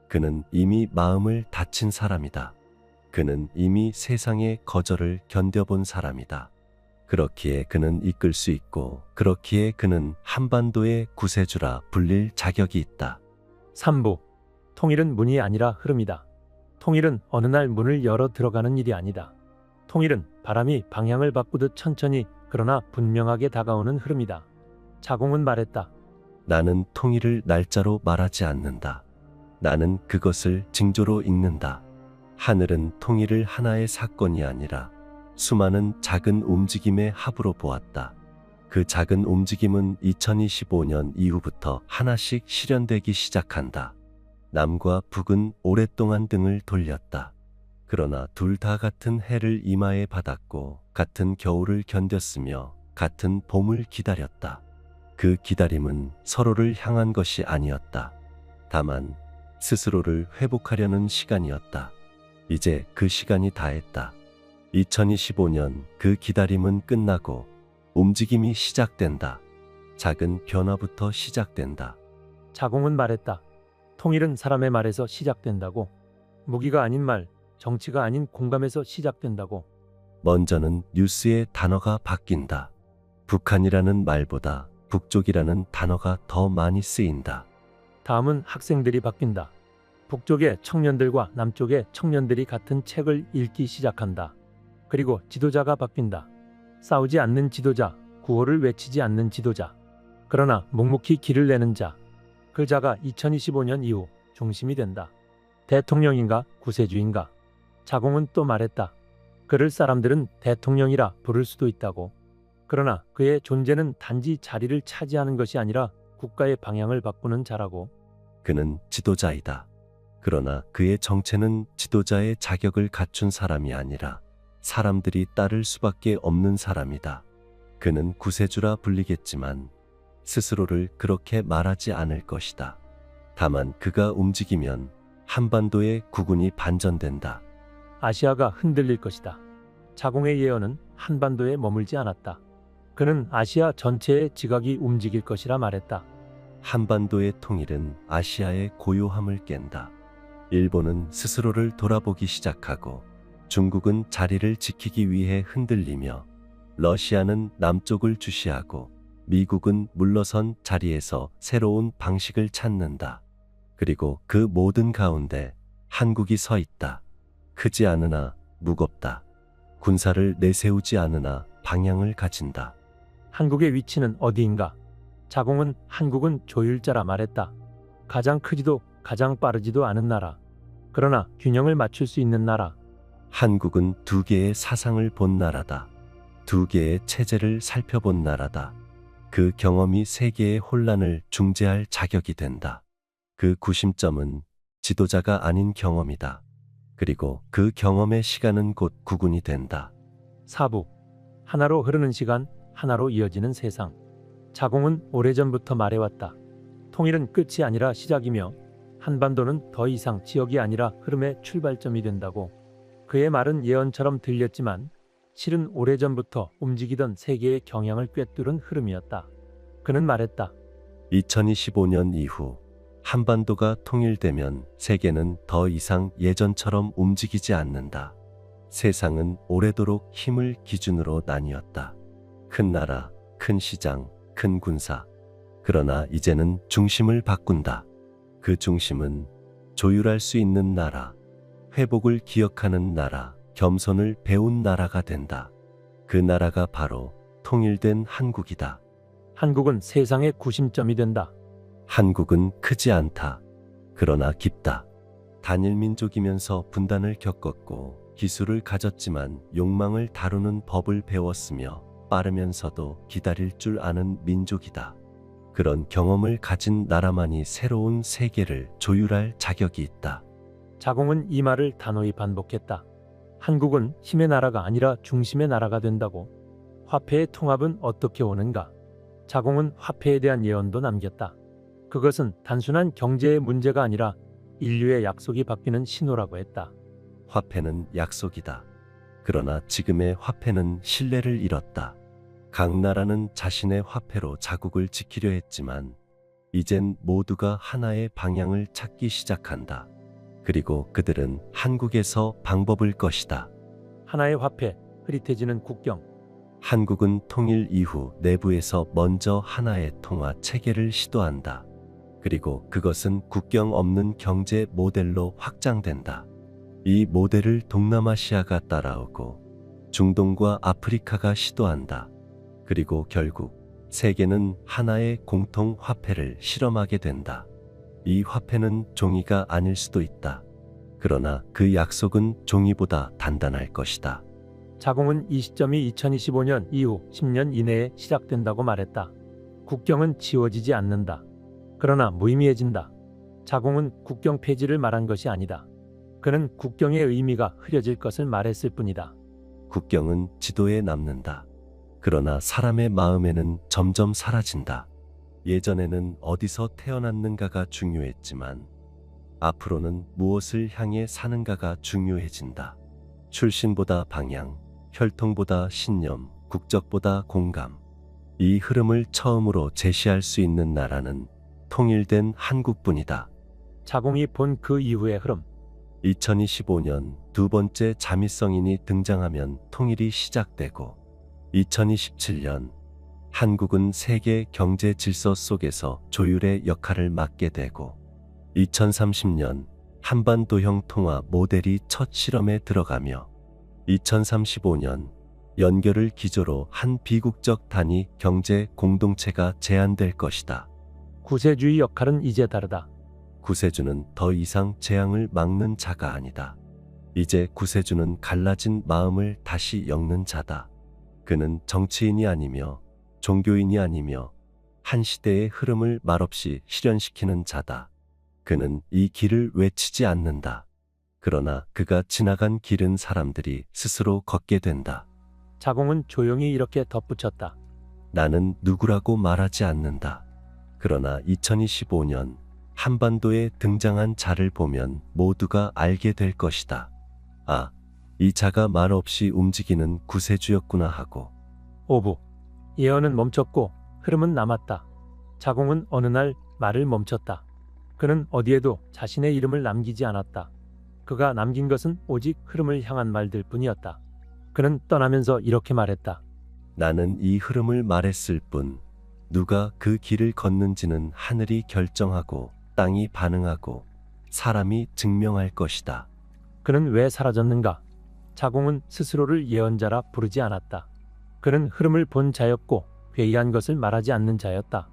S6: 그는 이미 마음을 다친 사람이다. 그는 이미 세상의 거절을 견뎌본 사람이다. 그렇기에 그는 이끌 수 있고, 그렇기에 그는 한반도의 구세주라 불릴 자격이 있다.
S5: 3부. 통일은 문이 아니라 흐름이다. 통일은 어느 날 문을 열어 들어가는 일이 아니다. 통일은 바람이 방향을 바꾸듯 천천히 그러나 분명하게 다가오는 흐름이다. 자공은 말했다.
S6: 나는 통일을 날짜로 말하지 않는다. 나는 그것을 징조로 읽는다. 하늘은 통일을 하나의 사건이 아니라 수많은 작은 움직임의 합으로 보았다. 그 작은 움직임은 2025년 이후부터 하나씩 실현되기 시작한다. 남과 북은 오랫동안 등을 돌렸다. 그러나 둘 다 같은 해를 이마에 받았고 같은 겨울을 견뎠으며 같은 봄을 기다렸다. 그 기다림은 서로를 향한 것이 아니었다. 다만 스스로를 회복하려는 시간이었다. 이제 그 시간이 다했다. 2025년 그 기다림은 끝나고 움직임이 시작된다. 작은 변화부터 시작된다.
S5: 자공은 말했다. 통일은 사람의 말에서 시작된다고. 무기가 아닌 말, 정치가 아닌 공감에서 시작된다고.
S6: 먼저는 뉴스의 단어가 바뀐다. 북한이라는 말보다 북쪽이라는 단어가 더 많이 쓰인다.
S5: 다음은 학생들이 바뀐다. 북쪽의 청년들과 남쪽의 청년들이 같은 책을 읽기 시작한다. 그리고 지도자가 바뀐다. 싸우지 않는 지도자, 구호를 외치지 않는 지도자. 그러나 묵묵히 길을 내는 자. 그 자가 2025년 이후 중심이 된다. 대통령인가 구세주인가? 자공은 또 말했다. 그를 사람들은 대통령이라 부를 수도 있다고. 그러나 그의 존재는 단지 자리를 차지하는 것이 아니라 국가의 방향을 바꾸는 자라고.
S6: 그는 지도자이다. 그러나 그의 정체는 지도자의 자격을 갖춘 사람이 아니라 사람들이 따를 수밖에 없는 사람이다. 그는 구세주라 불리겠지만 스스로를 그렇게 말하지 않을 것이다. 다만 그가 움직이면 한반도의 국운이 반전된다.
S5: 아시아가 흔들릴 것이다. 자공의 예언은 한반도에 머물지 않았다. 그는 아시아 전체의 지각이 움직일 것이라 말했다.
S6: 한반도의 통일은 아시아의 고요함을 깬다. 일본은 스스로를 돌아보기 시작하고 중국은 자리를 지키기 위해 흔들리며 러시아는 남쪽을 주시하고 미국은 물러선 자리에서 새로운 방식을 찾는다. 그리고 그 모든 가운데 한국이 서 있다. 크지 않으나 무겁다. 군사를 내세우지 않으나 방향을 가진다.
S5: 한국의 위치는 어디인가? 자공은 한국은 조율자라 말했다. 가장 크지도 가장 빠르지도 않은 나라. 그러나 균형을 맞출 수 있는 나라.
S6: 한국은 두 개의 사상을 본 나라다. 두 개의 체제를 살펴본 나라다. 그 경험이 세계의 혼란을 중재할 자격이 된다. 그 구심점은 지도자가 아닌 경험이다. 그리고 그 경험의 시간은 곧 국운이 된다.
S5: 4부. 하나로 흐르는 시간, 하나로 이어지는 세상. 자공은 오래전부터 말해왔다. 통일은 끝이 아니라 시작이며 한반도는 더 이상 지역이 아니라 흐름의 출발점이 된다고. 그의 말은 예언처럼 들렸지만 실은 오래전부터 움직이던 세계의 경향을 꿰뚫은 흐름이었다. 그는 말했다.
S6: 2025년 이후 한반도가 통일되면 세계는 더 이상 예전처럼 움직이지 않는다. 세상은 오래도록 힘을 기준으로 나뉘었다. 큰 나라, 큰 시장, 큰 군사. 그러나 이제는 중심을 바꾼다. 그 중심은 조율할 수 있는 나라, 회복을 기억하는 나라, 겸손을 배운 나라가 된다. 그 나라가 바로 통일된 한국이다.
S5: 한국은 세상의 구심점이 된다.
S6: 한국은 크지 않다. 그러나 깊다. 단일 민족이면서 분단을 겪었고 기술을 가졌지만 욕망을 다루는 법을 배웠으며 빠르면서도 기다릴 줄 아는 민족이다. 그런 경험을 가진 나라만이 새로운 세계를 조율할 자격이 있다.
S5: 자공은 이 말을 단호히 반복했다. 한국은 힘의 나라가 아니라 중심의 나라가 된다고. 화폐의 통합은 어떻게 오는가? 자공은 화폐에 대한 예언도 남겼다. 그것은 단순한 경제의 문제가 아니라 인류의 약속이 바뀌는 신호라고 했다.
S6: 화폐는 약속이다. 그러나 지금의 화폐는 신뢰를 잃었다. 각 나라는 자신의 화폐로 자국을 지키려 했지만 이젠 모두가 하나의 방향을 찾기 시작한다. 그리고 그들은 한국에서 방법을 것이다.
S5: 하나의 화폐, 흐릿해지는 국경.
S6: 한국은 통일 이후 내부에서 먼저 하나의 통화 체계를 시도한다. 그리고 그것은 국경 없는 경제 모델로 확장된다. 이 모델을 동남아시아가 따라오고 중동과 아프리카가 시도한다. 그리고 결국 세계는 하나의 공통 화폐를 실험하게 된다. 이 화폐는 종이가 아닐 수도 있다. 그러나 그 약속은 종이보다 단단할 것이다.
S5: 자공은 이 시점이 2025년 이후 10년 이내에 시작된다고 말했다. 국경은 지워지지 않는다. 그러나 무의미해진다. 자공은 국경 폐지를 말한 것이 아니다. 그는 국경의 의미가 흐려질 것을 말했을 뿐이다.
S6: 국경은 지도에 남는다. 그러나 사람의 마음에는 점점 사라진다. 예전에는 어디서 태어났는가가 중요했지만 앞으로는 무엇을 향해 사는가가 중요해진다. 출신보다 방향, 혈통보다 신념, 국적보다 공감. 이 흐름을 처음으로 제시할 수 있는 나라는 통일된 한국뿐이다.
S5: 자공이 본 그 이후의 흐름.
S6: 2025년 두 번째 자미성인이 등장하면 통일이 시작되고 2027년 한국은 세계 경제 질서 속에서 조율의 역할을 맡게 되고 2030년 한반도형 통화 모델이 첫 실험에 들어가며 2035년 연결을 기조로 한 비국적 단위 경제 공동체가 제안될 것이다.
S5: 구세주의 역할은 이제 다르다.
S6: 구세주는 더 이상 재앙을 막는 자가 아니다. 이제 구세주는 갈라진 마음을 다시 엮는 자다. 그는 정치인이 아니며 종교인이 아니며 한 시대의 흐름을 말없이 실현시키는 자다. 그는 이 길을 외치지 않는다. 그러나 그가 지나간 길은 사람들이 스스로 걷게 된다.
S5: 자공은 조용히 이렇게 덧붙였다.
S6: 나는 누구라고 말하지 않는다. 그러나 2025년 한반도에 등장한 자를 보면 모두가 알게 될 것이다. 아, 이 자가 말없이 움직이는 구세주였구나 하고.
S5: 오부. 예언은 멈췄고 흐름은 남았다. 자공은 어느 날 말을 멈췄다. 그는 어디에도 자신의 이름을 남기지 않았다. 그가 남긴 것은 오직 흐름을 향한 말들 뿐이었다. 그는 떠나면서 이렇게 말했다.
S6: 나는 이 흐름을 말했을 뿐, 누가 그 길을 걷는지는 하늘이 결정하고 땅이 반응하고 사람이 증명할 것이다.
S5: 그는 왜 사라졌는가? 자공은 스스로를 예언자라 부르지 않았다. 그는 흐름을 본 자였고 회의한 것을 말하지 않는 자였다.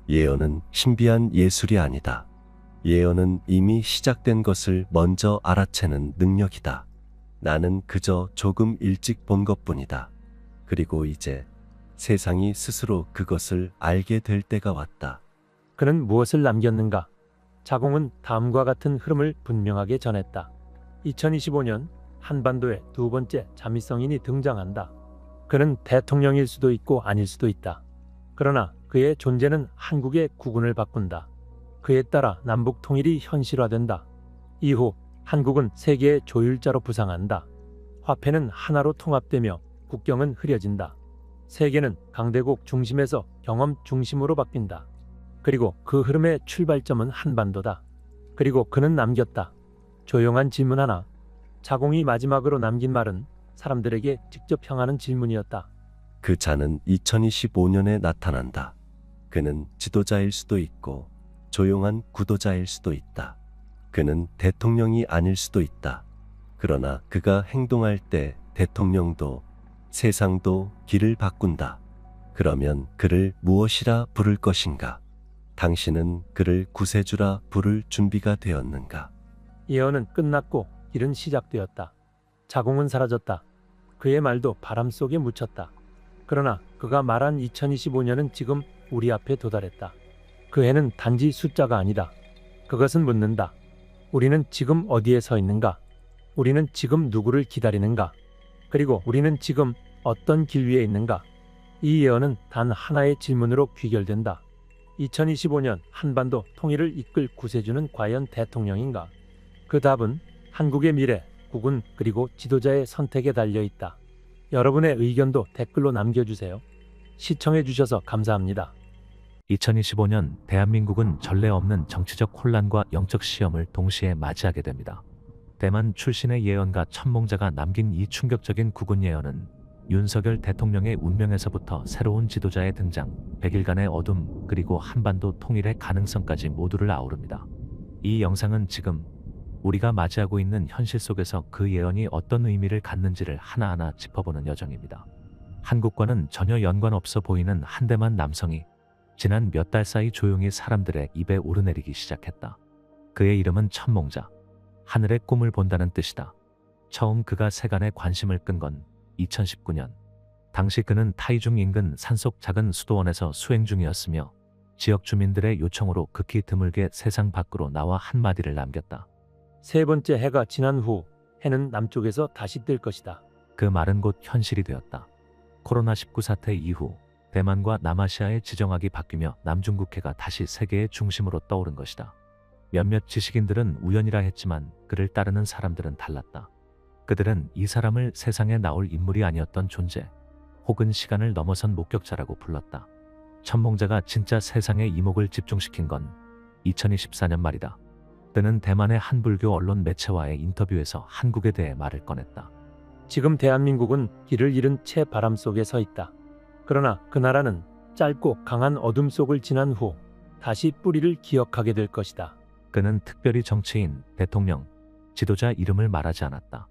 S6: 예언은 신비한 예술이 아니다. 예언은 이미 시작된 것을 먼저 알아채는 능력이다. 나는 그저 조금 일찍 본 것뿐이다. 그리고 이제 세상이 스스로 그것을 알게 될 때가 왔다.
S5: 그는 무엇을 남겼는가? 자공은 다음과 같은 흐름을 분명하게 전했다. 2025년 한반도에 두 번째 자미성인이 등장한다. 그는 대통령일 수도 있고 아닐 수도 있다. 그러나 그의 존재는 한국의 국운을 바꾼다. 그에 따라 남북 통일이 현실화된다. 이후 한국은 세계의 조율자로 부상한다. 화폐는 하나로 통합되며 국경은 흐려진다. 세계는 강대국 중심에서 경험 중심으로 바뀐다. 그리고 그 흐름의 출발점은 한반도다. 그리고 그는 남겼다. 조용한 질문 하나. 자공이 마지막으로 남긴 말은 사람들에게 직접 향하는 질문이었다.
S6: 그 자는 2025년에 나타난다. 그는 지도자일 수도 있고 조용한 구도자일 수도 있다. 그는 대통령이 아닐 수도 있다. 그러나 그가 행동할 때 대통령도 세상도 길을 바꾼다. 그러면 그를 무엇이라 부를 것인가? 당신은 그를 구세주라 부를 준비가 되었는가?
S5: 예언은 끝났고 길은 시작되었다. 자공은 사라졌다. 그의 말도 바람 속에 묻혔다. 그러나 그가 말한 2025년은 지금 우리 앞에 도달했다. 그 해는 단지 숫자가 아니다. 그것은 묻는다. 우리는 지금 어디에 서 있는가? 우리는 지금 누구를 기다리는가? 그리고 우리는 지금 어떤 길 위에 있는가? 이 예언은 단 하나의 질문으로 귀결된다. 2025년 한반도 통일을 이끌 구세주는 과연 대통령인가? 그 답은 한국의 미래, 국군 그리고 지도자의 선택에 달려 있다. 여러분의 의견도 댓글로 남겨주세요. 시청해주셔서 감사합니다.
S1: 2025년 대한민국은 전례 없는 정치적 혼란과 영적 시험을 동시에 맞이하게 됩니다. 대만 출신의 예언가 천몽자가 남긴 이 충격적인 국운 예언은 윤석열 대통령의 운명에서부터 새로운 지도자의 등장, 100일간의 어둠, 그리고 한반도 통일의 가능성까지 모두를 아우릅니다. 이 영상은 지금 우리가 맞이하고 있는 현실 속에서 그 예언이 어떤 의미를 갖는지를 하나하나 짚어보는 여정입니다. 한국과는 전혀 연관 없어 보이는 한대만 남성이 지난 몇 달 사이 조용히 사람들의 입에 오르내리기 시작했다. 그의 이름은 천몽자. 하늘의 꿈을 본다는 뜻이다. 처음 그가 세간의 관심을 끈 건 2019년. 당시 그는 타이중 인근 산속 작은 수도원에서 수행 중이었으며 지역 주민들의 요청으로 극히 드물게 세상 밖으로 나와 한마디를 남겼다.
S5: 세 번째 해가 지난 후 해는 남쪽에서 다시 뜰 것이다.
S1: 그 말은 곧 현실이 되었다. 코로나19 사태 이후 대만과 남아시아의 지정학이 바뀌며 남중국해가 다시 세계의 중심으로 떠오른 것이다. 몇몇 지식인들은 우연이라 했지만 그를 따르는 사람들은 달랐다. 그들은 이 사람을 세상에 나올 인물이 아니었던 존재, 혹은 시간을 넘어선 목격자라고 불렀다. 천몽자가 진짜 세상의 이목을 집중시킨 건 2024년 말이다. 그는 대만의 한 불교 언론 매체와의 인터뷰에서 한국에 대해 말을 꺼냈다.
S5: 지금 대한민국은 길을 잃은 채 바람 속에 서 있다. 그러나 그 나라는 짧고 강한 어둠 속을 지난 후 다시 뿌리를 기억하게 될 것이다.
S1: 그는 특별히 정치인, 대통령, 지도자 이름을 말하지 않았다.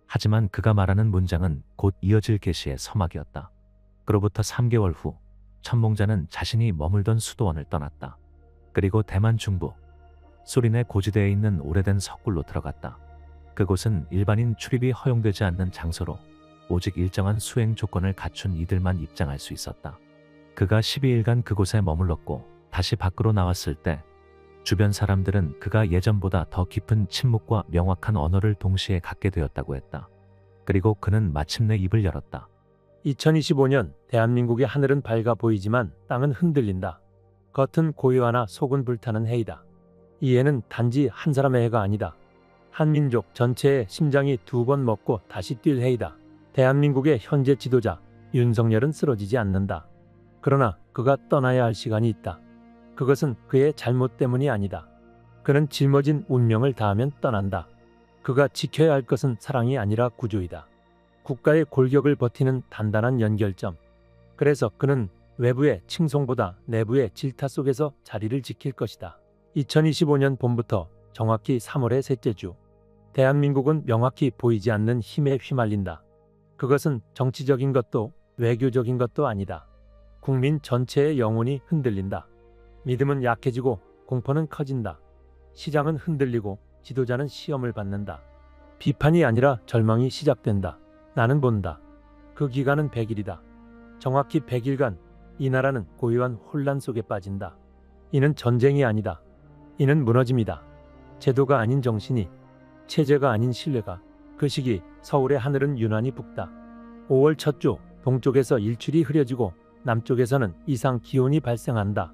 S1: 하지만 그가 말하는 문장은 곧 이어질 계시의 서막이었다. 그로부터 3개월 후 천몽자는 자신이 머물던 수도원을 떠났다. 그리고 대만 중부 수린의 고지대에 있는 오래된 석굴로 들어갔다. 그곳은 일반인 출입이 허용되지 않는 장소로 오직 일정한 수행 조건을 갖춘 이들만 입장할 수 있었다. 그가 12일간 그곳에 머물렀고 다시 밖으로 나왔을 때 주변 사람들은 그가 예전보다 더 깊은 침묵과 명확한 언어를 동시에 갖게 되었다고 했다. 그리고 그는 마침내 입을 열었다.
S5: 2025년 대한민국의 하늘은 밝아 보이지만 땅은 흔들린다. 겉은 고요하나 속은 불타는 해이다. 이 해는 단지 한 사람의 해가 아니다. 한민족 전체의 심장이 두 번 먹고 다시 뛸 해이다. 대한민국의 현재 지도자 윤석열은 쓰러지지 않는다. 그러나 그가 떠나야 할 시간이 있다. 그것은 그의 잘못 때문이 아니다. 그는 짊어진 운명을 다하면 떠난다. 그가 지켜야 할 것은 사랑이 아니라 구조이다. 국가의 골격을 버티는 단단한 연결점. 그래서 그는 외부의 칭송보다 내부의 질타 속에서 자리를 지킬 것이다. 2025년 봄부터 정확히 3월의 셋째 주, 대한민국은 명확히 보이지 않는 힘에 휘말린다. 그것은 정치적인 것도 외교적인 것도 아니다. 국민 전체의 영혼이 흔들린다. 믿음은 약해지고 공포는 커진다. 시장은 흔들리고 지도자는 시험을 받는다. 비판이 아니라 절망이 시작된다. 나는 본다. 그 기간은 100일이다. 정확히 100일간 이 나라는 고요한 혼란 속에 빠진다. 이는 전쟁이 아니다. 이는 무너짐이다. 제도가 아닌 정신이, 체제가 아닌 신뢰가. 그 시기 서울의 하늘은 유난히 붓다. 5월 첫 주 동쪽에서 일출이 흐려지고 남쪽에서는 이상 기온이 발생한다.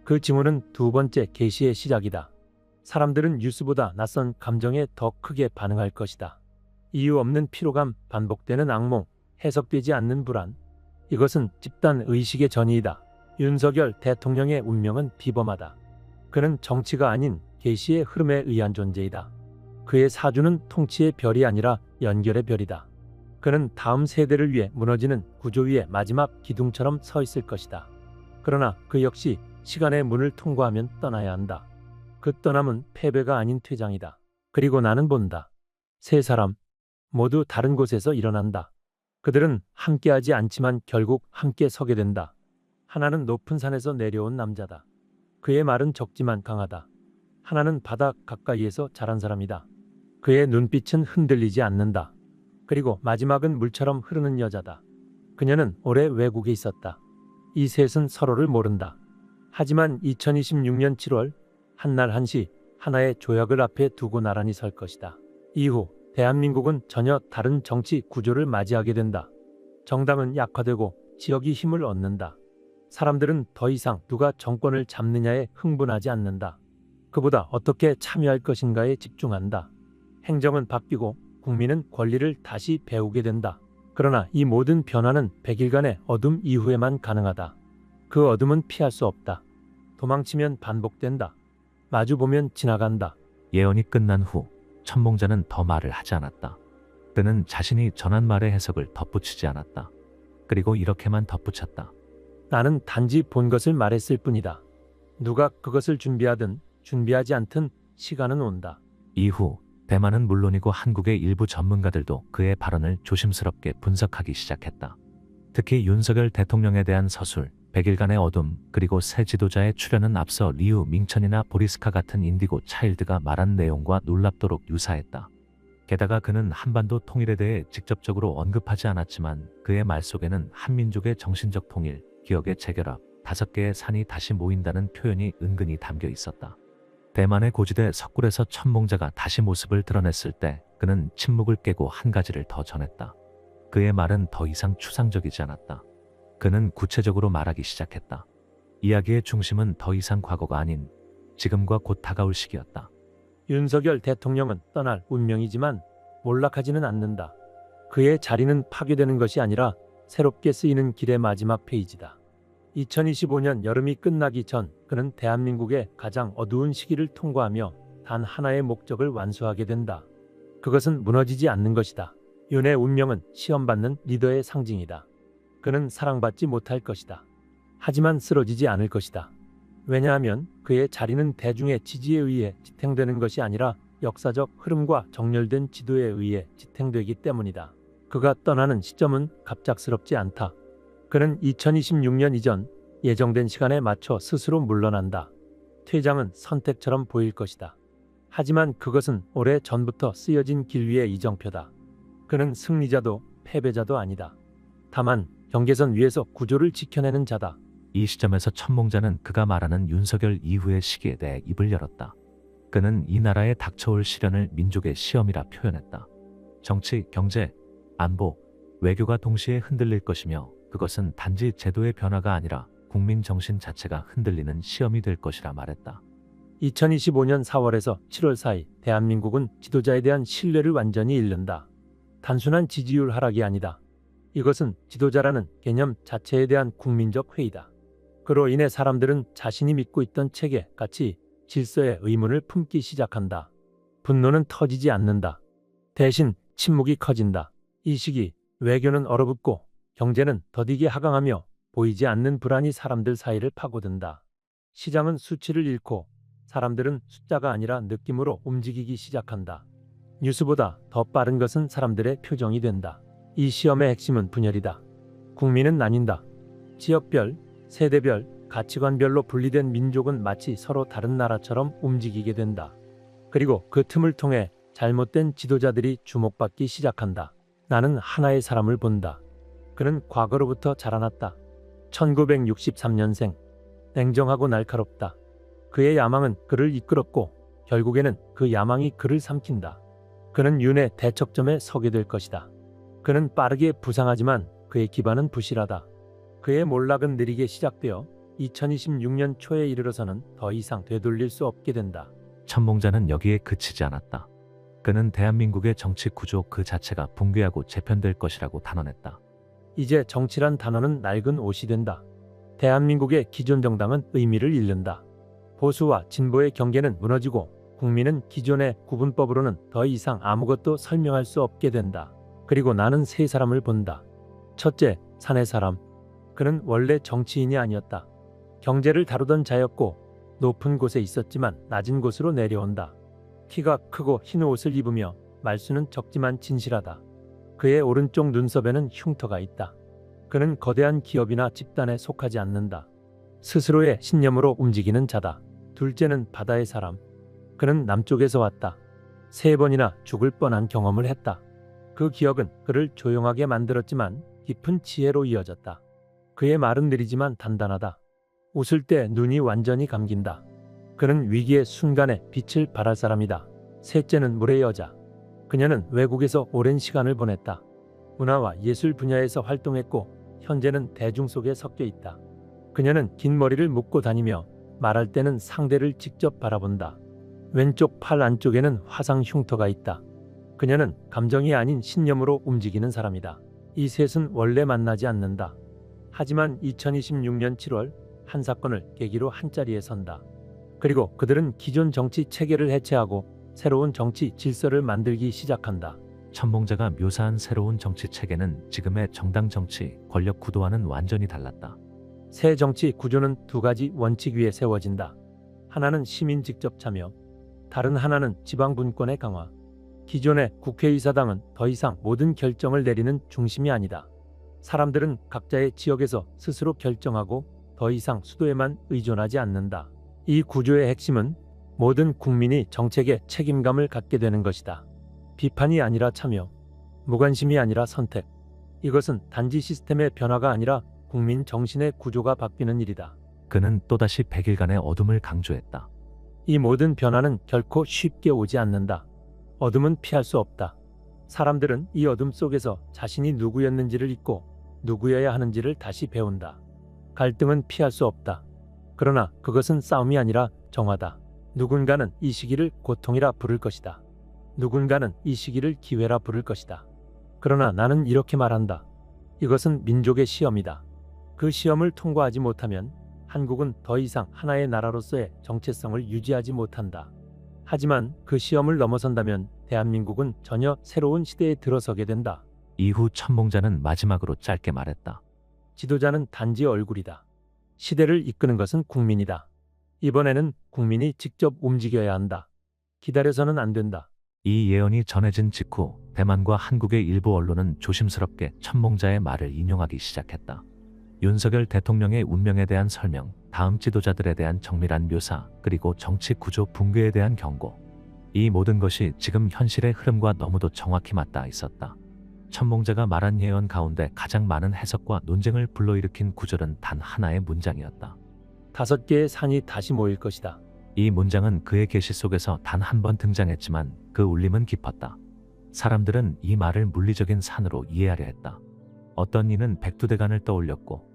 S5: 그 징후는 두 번째 계시의 시작이다. 사람들은 뉴스보다 낯선 감정에 더 크게 반응할 것이다. 이유 없는 피로감, 반복되는 악몽, 해석되지 않는 불안. 이것은 집단 의식의 전이이다. 윤석열 대통령의 운명은 비범하다. 그는 정치가 아닌 계시의 흐름에 의한 존재이다. 그의 사주는 통치의 별이 아니라 연결의 별이다. 그는 다음 세대를 위해 무너지는 구조 위에 마지막 기둥처럼 서 있을 것이다. 그러나 그 역시 시간의 문을 통과하면 떠나야 한다. 그 떠남은 패배가 아닌 퇴장이다. 그리고 나는 본다. 세 사람 모두 다른 곳에서 일어난다. 그들은 함께하지 않지만 결국 함께 서게 된다. 하나는 높은 산에서 내려온 남자다. 그의 말은 적지만 강하다. 하나는 바다 가까이에서 자란 사람이다. 그의 눈빛은 흔들리지 않는다. 그리고 마지막은 물처럼 흐르는 여자다. 그녀는 오래 외국에 있었다. 이 셋은 서로를 모른다. 하지만 2026년 7월 한날 한시 하나의 조약을 앞에 두고 나란히 설 것이다. 이후 대한민국은 전혀 다른 정치 구조를 맞이하게 된다. 정당은 약화되고 지역이 힘을 얻는다. 사람들은 더 이상 누가 정권을 잡느냐에 흥분하지 않는다. 그보다 어떻게 참여할 것인가에 집중한다. 행정은 바뀌고 국민은 권리를 다시 배우게 된다. 그러나 이 모든 변화는 100일간의 어둠 이후에만 가능하다. 그 어둠은 피할 수 없다. 도망치면 반복된다. 마주보면 지나간다.
S1: 예언이 끝난 후 천몽자는 더 말을 하지 않았다. 그는 자신이 전한 말의 해석을 덧붙이지 않았다. 그리고 이렇게만 덧붙였다.
S5: 나는 단지 본 것을 말했을 뿐이다. 누가 그것을 준비하든 준비하지 않든 시간은 온다.
S1: 이후 대만은 물론이고 한국의 일부 전문가들도 그의 발언을 조심스럽게 분석하기 시작했다. 특히 윤석열 대통령에 대한 서술, 100일간의 어둠, 그리고 새 지도자의 출현은 앞서 리우 밍천이나 보리스카 같은 인디고 차일드가 말한 내용과 놀랍도록 유사했다. 게다가 그는 한반도 통일에 대해 직접적으로 언급하지 않았지만 그의 말 속에는 한민족의 정신적 통일, 기억의 재결합, 5개의 산이 다시 모인다는 표현이 은근히 담겨 있었다. 대만의 고지대 석굴에서 천몽자가 다시 모습을 드러냈을 때 그는 침묵을 깨고 한 가지를 더 전했다. 그의 말은 더 이상 추상적이지 않았다. 그는 구체적으로 말하기 시작했다. 이야기의 중심은 더 이상 과거가 아닌 지금과 곧 다가올 시기였다.
S5: 윤석열 대통령은 떠날 운명이지만 몰락하지는 않는다. 그의 자리는 파괴되는 것이 아니라 새롭게 쓰이는 길의 마지막 페이지다. 2025년 여름이 끝나기 전 그는 대한민국의 가장 어두운 시기를 통과하며 단 하나의 목적을 완수하게 된다. 그것은 무너지지 않는 것이다. 윤의 운명은 시험받는 리더의 상징이다. 그는 사랑받지 못할 것이다. 하지만 쓰러지지 않을 것이다. 왜냐하면 그의 자리는 대중의 지지에 의해 지탱되는 것이 아니라 역사적 흐름과 정렬된 지도에 의해 지탱되기 때문이다. 그가 떠나는 시점은 갑작스럽지 않다. 그는 2026년 이전 예정된 시간에 맞춰 스스로 물러난다. 퇴장은 선택처럼 보일 것이다. 하지만 그것은 오래 전부터 쓰여진 길 위의 이정표다. 그는 승리자도 패배자도 아니다. 다만 경계선 위에서 구조를 지켜내는 자다.
S1: 이 시점에서 천몽자는 그가 말하는 윤석열 이후의 시기에 대해 입을 열었다. 그는 이 나라에 닥쳐올 시련을 민족의 시험이라 표현했다. 정치, 경제, 안보, 외교가 동시에 흔들릴 것이며 그것은 단지 제도의 변화가 아니라 국민 정신 자체가 흔들리는 시험이 될 것이라 말했다.
S5: 2025년 4월에서 7월 사이 대한민국은 지도자에 대한 신뢰를 완전히 잃는다. 단순한 지지율 하락이 아니다. 이것은 지도자라는 개념 자체에 대한 국민적 회의다. 그로 인해 사람들은 자신이 믿고 있던 체계, 가치, 질서에 의문을 품기 시작한다. 분노는 터지지 않는다. 대신 침묵이 커진다. 이 시기 외교는 얼어붙고 경제는 더디게 하강하며 보이지 않는 불안이 사람들 사이를 파고든다. 시장은 수치를 잃고 사람들은 숫자가 아니라 느낌으로 움직이기 시작한다. 뉴스보다 더 빠른 것은 사람들의 표정이 된다. 이 시험의 핵심은 분열이다. 국민은 나뉜다. 지역별, 세대별, 가치관별로 분리된 민족은 마치 서로 다른 나라처럼 움직이게 된다. 그리고 그 틈을 통해 잘못된 지도자들이 주목받기 시작한다. 나는 하나의 사람을 본다. 그는 과거로부터 자라났다. 1963년생. 냉정하고 날카롭다. 그의 야망은 그를 이끌었고 결국에는 그 야망이 그를 삼킨다. 그는 윤의 대척점에 서게 될 것이다. 그는 빠르게 부상하지만 그의 기반은 부실하다. 그의 몰락은 느리게 시작되어 2026년 초에 이르러서는 더 이상 되돌릴 수 없게 된다.
S1: 천몽자는 여기에 그치지 않았다. 그는 대한민국의 정치 구조 그 자체가 붕괴하고 재편될 것이라고 단언했다.
S5: 이제 정치란 단어는 낡은 옷이 된다. 대한민국의 기존 정당은 의미를 잃는다. 보수와 진보의 경계는 무너지고 국민은 기존의 구분법으로는 더 이상 아무것도 설명할 수 없게 된다. 그리고 나는 세 사람을 본다. 첫째, 사내 사람. 그는 원래 정치인이 아니었다. 경제를 다루던 자였고 높은 곳에 있었지만 낮은 곳으로 내려온다. 키가 크고 흰 옷을 입으며 말수는 적지만 진실하다. 그의 오른쪽 눈썹에는 흉터가 있다. 그는 거대한 기업이나 집단에 속하지 않는다. 스스로의 신념으로 움직이는 자다. 둘째는 바다의 사람. 그는 남쪽에서 왔다. 3번이나 죽을 뻔한 경험을 했다. 그 기억은 그를 조용하게 만들었지만 깊은 지혜로 이어졌다. 그의 말은 느리지만 단단하다. 웃을 때 눈이 완전히 감긴다. 그는 위기의 순간에 빛을 발할 사람이다. 셋째는 물의 여자. 그녀는 외국에서 오랜 시간을 보냈다. 문화와 예술 분야에서 활동했고 현재는 대중 속에 섞여 있다. 그녀는 긴 머리를 묶고 다니며 말할 때는 상대를 직접 바라본다. 왼쪽 팔 안쪽에는 화상 흉터가 있다. 그녀는 감정이 아닌 신념으로 움직이는 사람이다. 이 셋은 원래 만나지 않는다. 하지만 2026년 7월 한 사건을 계기로 한자리에 선다. 그리고 그들은 기존 정치 체계를 해체하고 새로운 정치 질서를 만들기 시작한다.
S1: 천몽자가 묘사한 새로운 정치 체계는 지금의 정당 정치 권력 구도와는 완전히 달랐다.
S5: 새 정치 구조는 두 가지 원칙 위에 세워진다. 하나는 시민 직접 참여, 다른 하나는 지방 분권의 강화. 기존의 국회의사당은 더 이상 모든 결정을 내리는 중심이 아니다. 사람들은 각자의 지역에서 스스로 결정하고 더 이상 수도에만 의존하지 않는다. 이 구조의 핵심은 모든 국민이 정책에 책임감을 갖게 되는 것이다. 비판이 아니라 참여, 무관심이 아니라 선택. 이것은 단지 시스템의 변화가 아니라 국민 정신의 구조가 바뀌는 일이다.
S1: 그는 또다시 100일간의 어둠을 강조했다.
S5: 이 모든 변화는 결코 쉽게 오지 않는다. 어둠은 피할 수 없다. 사람들은 이 어둠 속에서 자신이 누구였는지를 잊고 누구여야 하는지를 다시 배운다. 갈등은 피할 수 없다. 그러나 그것은 싸움이 아니라 정화다. 누군가는 이 시기를 고통이라 부를 것이다. 누군가는 이 시기를 기회라 부를 것이다. 그러나 나는 이렇게 말한다. 이것은 민족의 시험이다. 그 시험을 통과하지 못하면 한국은 더 이상 하나의 나라로서의 정체성을 유지하지 못한다. 하지만 그 시험을 넘어선다면 대한민국은 전혀 새로운 시대에 들어서게 된다.
S1: 이후 천몽자는 마지막으로 짧게 말했다.
S5: 지도자는 단지 얼굴이다. 시대를 이끄는 것은 국민이다. 이번에는 국민이 직접 움직여야 한다. 기다려서는 안 된다.
S1: 이 예언이 전해진 직후 대만과 한국의 일부 언론은 조심스럽게 천몽자의 말을 인용하기 시작했다. 윤석열 대통령의 운명에 대한 설명, 다음 지도자들에 대한 정밀한 묘사, 그리고 정치 구조 붕괴에 대한 경고. 이 모든 것이 지금 현실의 흐름과 너무도 정확히 맞닿아 있었다. 천몽자가 말한 예언 가운데 가장 많은 해석과 논쟁을 불러일으킨 구절은 단 하나의 문장이었다.
S5: 5개의 산이 다시 모일 것이다.
S1: 이 문장은 그의 계시 속에서 단 한 번 등장했지만 그 울림은 깊었다. 사람들은 이 말을 물리적인 산으로 이해하려 했다. 어떤 이는 백두대간을 떠올렸고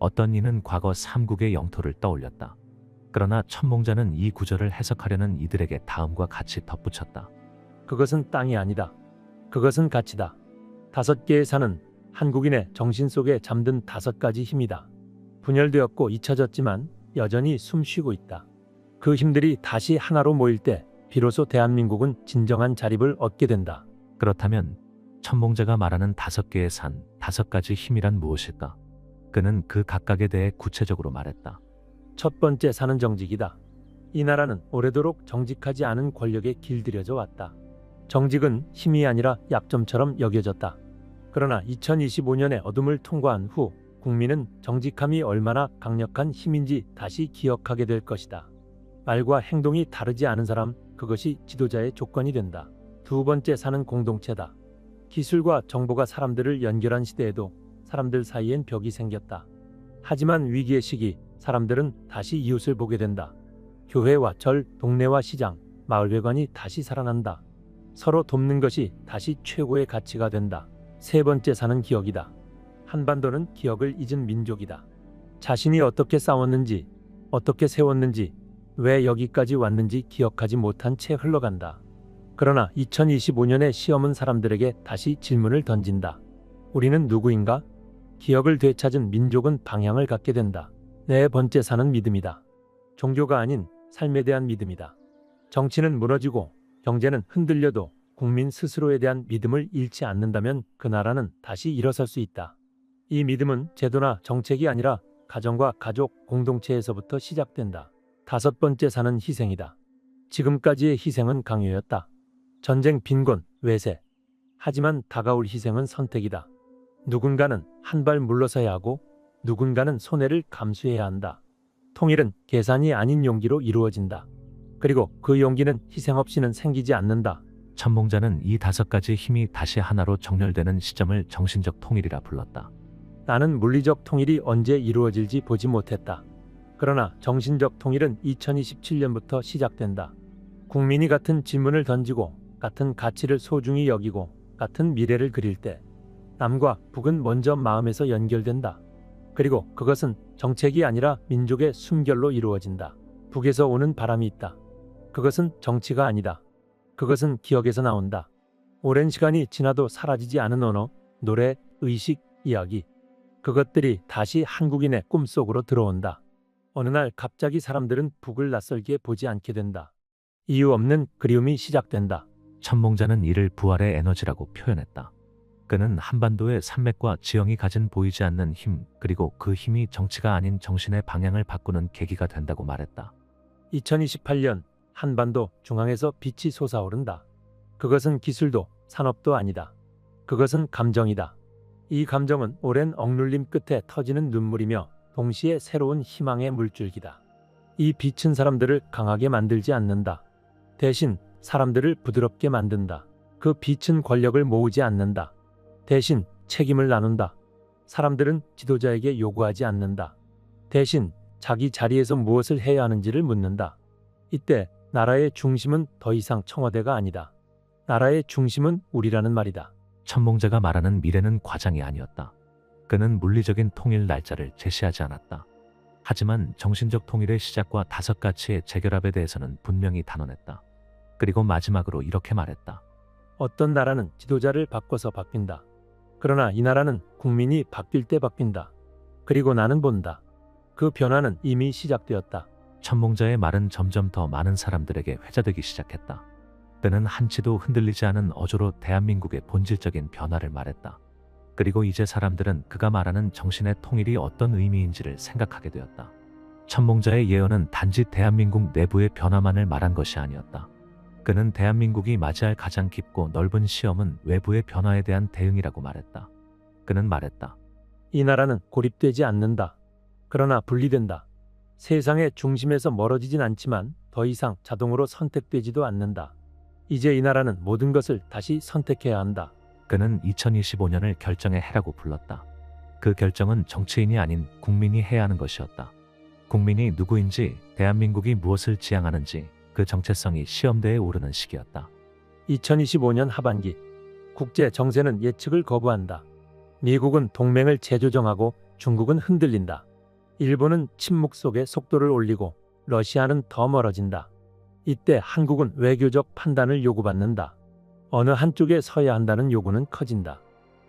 S1: 어떤 이는 과거 삼국의 영토를 떠올렸다. 그러나 천몽자는 이 구절을 해석하려는 이들에게 다음과 같이 덧붙였다.
S5: 그것은 땅이 아니다. 그것은 가치다. 5개의 산은 한국인의 정신 속에 잠든 5가지 힘이다. 분열되었고 잊혀졌지만 여전히 숨쉬고 있다. 그 힘들이 다시 하나로 모일 때 비로소 대한민국은 진정한 자립을 얻게 된다.
S1: 그렇다면 천몽자가 말하는 5개의 산, 5가지 힘이란 무엇일까? 그는 그 각각에 대해 구체적으로 말했다.
S5: 첫 번째 산은 정직이다. 이 나라는 오래도록 정직하지 않은 권력에 길들여져 왔다. 정직은 힘이 아니라 약점처럼 여겨졌다. 그러나 2025년의 어둠을 통과한 후 국민은 정직함이 얼마나 강력한 힘인지 다시 기억하게 될 것이다. 말과 행동이 다르지 않은 사람, 그것이 지도자의 조건이 된다. 두 번째 산은 공동체다. 기술과 정보가 사람들을 연결한 시대에도 사람들 사이엔 벽이 생겼다. 하지만 위기의 시기, 사람들은 다시 이웃을 보게 된다. 교회와 절, 동네와 시장, 마을회관이 다시 살아난다. 서로 돕는 것이 다시 최고의 가치가 된다. 세 번째 산은 기억이다. 한반도는 기억을 잊은 민족이다. 자신이 어떻게 싸웠는지, 어떻게 세웠는지, 왜 여기까지 왔는지 기억하지 못한 채 흘러간다. 그러나 2025년의 시험은 사람들에게 다시 질문을 던진다. 우리는 누구인가? 기억을 되찾은 민족은 방향을 갖게 된다. 네 번째 산은 믿음이다. 종교가 아닌 삶에 대한 믿음이다. 정치는 무너지고 경제는 흔들려도 국민 스스로에 대한 믿음을 잃지 않는다면 그 나라는 다시 일어설 수 있다. 이 믿음은 제도나 정책이 아니라 가정과 가족, 공동체에서부터 시작된다. 다섯 번째 산은 희생이다. 지금까지의 희생은 강요였다. 전쟁, 빈곤, 외세. 하지만 다가올 희생은 선택이다. 누군가는 한 발 물러서야 하고 누군가는 손해를 감수해야 한다. 통일은 계산이 아닌 용기로 이루어진다. 그리고 그 용기는 희생 없이는 생기지 않는다.
S1: 천몽자는 이 5가지 힘이 다시 하나로 정렬되는 시점을 정신적 통일이라 불렀다.
S5: 나는 물리적 통일이 언제 이루어질지 보지 못했다. 그러나 정신적 통일은 2027년부터 시작된다. 국민이 같은 질문을 던지고 같은 가치를 소중히 여기고 같은 미래를 그릴 때 남과 북은 먼저 마음에서 연결된다. 그리고 그것은 정책이 아니라 민족의 숨결로 이루어진다. 북에서 오는 바람이 있다. 그것은 정치가 아니다. 그것은 기억에서 나온다. 오랜 시간이 지나도 사라지지 않은 언어, 노래, 의식, 이야기. 그것들이 다시 한국인의 꿈속으로 들어온다. 어느 날 갑자기 사람들은 북을 낯설게 보지 않게 된다. 이유 없는 그리움이 시작된다.
S1: 천몽자는 이를 부활의 에너지라고 표현했다. 그는 한반도의 산맥과 지형이 가진 보이지 않는 힘, 그리고 그 힘이 정치가 아닌 정신의 방향을 바꾸는 계기가 된다고 말했다.
S5: 2028년 한반도 중앙에서 빛이 솟아오른다. 그것은 기술도 산업도 아니다. 그것은 감정이다. 이 감정은 오랜 억눌림 끝에 터지는 눈물이며 동시에 새로운 희망의 물줄기다. 이 빛은 사람들을 강하게 만들지 않는다. 대신 사람들을 부드럽게 만든다. 그 빛은 권력을 모으지 않는다. 대신 책임을 나눈다. 사람들은 지도자에게 요구하지 않는다. 대신 자기 자리에서 무엇을 해야 하는지를 묻는다. 이때 나라의 중심은 더 이상 청와대가 아니다. 나라의 중심은 우리라는 말이다.
S1: 천몽자가 말하는 미래는 과장이 아니었다. 그는 물리적인 통일 날짜를 제시하지 않았다. 하지만 정신적 통일의 시작과 5가치의 재결합에 대해서는 분명히 단언했다. 그리고 마지막으로 이렇게 말했다.
S5: 어떤 나라는 지도자를 바꿔서 바뀐다. 그러나 이 나라는 국민이 바뀔 때 바뀐다. 그리고 나는 본다. 그 변화는 이미 시작되었다.
S1: 천몽자의 말은 점점 더 많은 사람들에게 회자되기 시작했다. 그는 한치도 흔들리지 않은 어조로 대한민국의 본질적인 변화를 말했다. 그리고 이제 사람들은 그가 말하는 정신의 통일이 어떤 의미인지를 생각하게 되었다. 천몽자의 예언은 단지 대한민국 내부의 변화만을 말한 것이 아니었다. 그는 대한민국이 맞이할 가장 깊고 넓은 시험은 외부의 변화에 대한 대응이라고 말했다. 그는 말했다.
S5: 이 나라는 고립되지 않는다. 그러나 분리된다. 세상의 중심에서 멀어지진 않지만 더 이상 자동으로 선택되지도 않는다. 이제 이 나라는 모든 것을 다시 선택해야 한다.
S1: 그는 2025년을 결정의 해라고 불렀다. 그 결정은 정치인이 아닌 국민이 해야 하는 것이었다. 국민이 누구인지, 대한민국이 무엇을 지향하는지 그 정체성이 시험대에 오르는 시기였다.
S5: 2025년 하반기 국제 정세는 예측을 거부한다. 미국은 동맹을 재조정하고 중국은 흔들린다. 일본은 침묵 속에 속도를 올리고 러시아는 더 멀어진다. 이때 한국은 외교적 판단을 요구받는다. 어느 한쪽에 서야 한다는 요구는 커진다.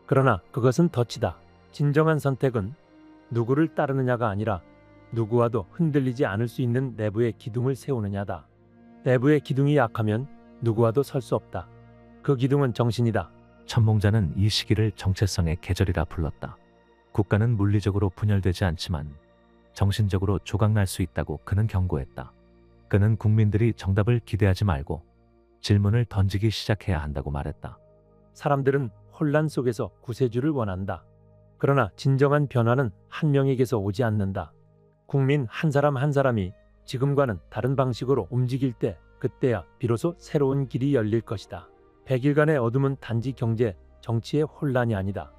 S5: 그러나 그것은 덫이다. 진정한 선택은 누구를 따르느냐가 아니라 누구와도 흔들리지 않을 수 있는 내부의 기둥을 세우느냐다. 내부의 기둥이 약하면 누구와도 설 수 없다. 그 기둥은 정신이다.
S1: 천몽자는 이 시기를 정체성의 계절이라 불렀다. 국가는 물리적으로 분열되지 않지만 정신적으로 조각날 수 있다고 그는 경고했다. 그는 국민들이 정답을 기대하지 말고 질문을 던지기 시작해야 한다고 말했다.
S5: 사람들은 혼란 속에서 구세주를 원한다. 그러나 진정한 변화는 한 명에게서 오지 않는다. 국민 한 사람 한 사람이 지금과는 다른 방식으로 움직일 때 그때야 비로소 새로운 길이 열릴 것이다. 100일간의 어둠은 단지 경제, 정치의 혼란이 아니다.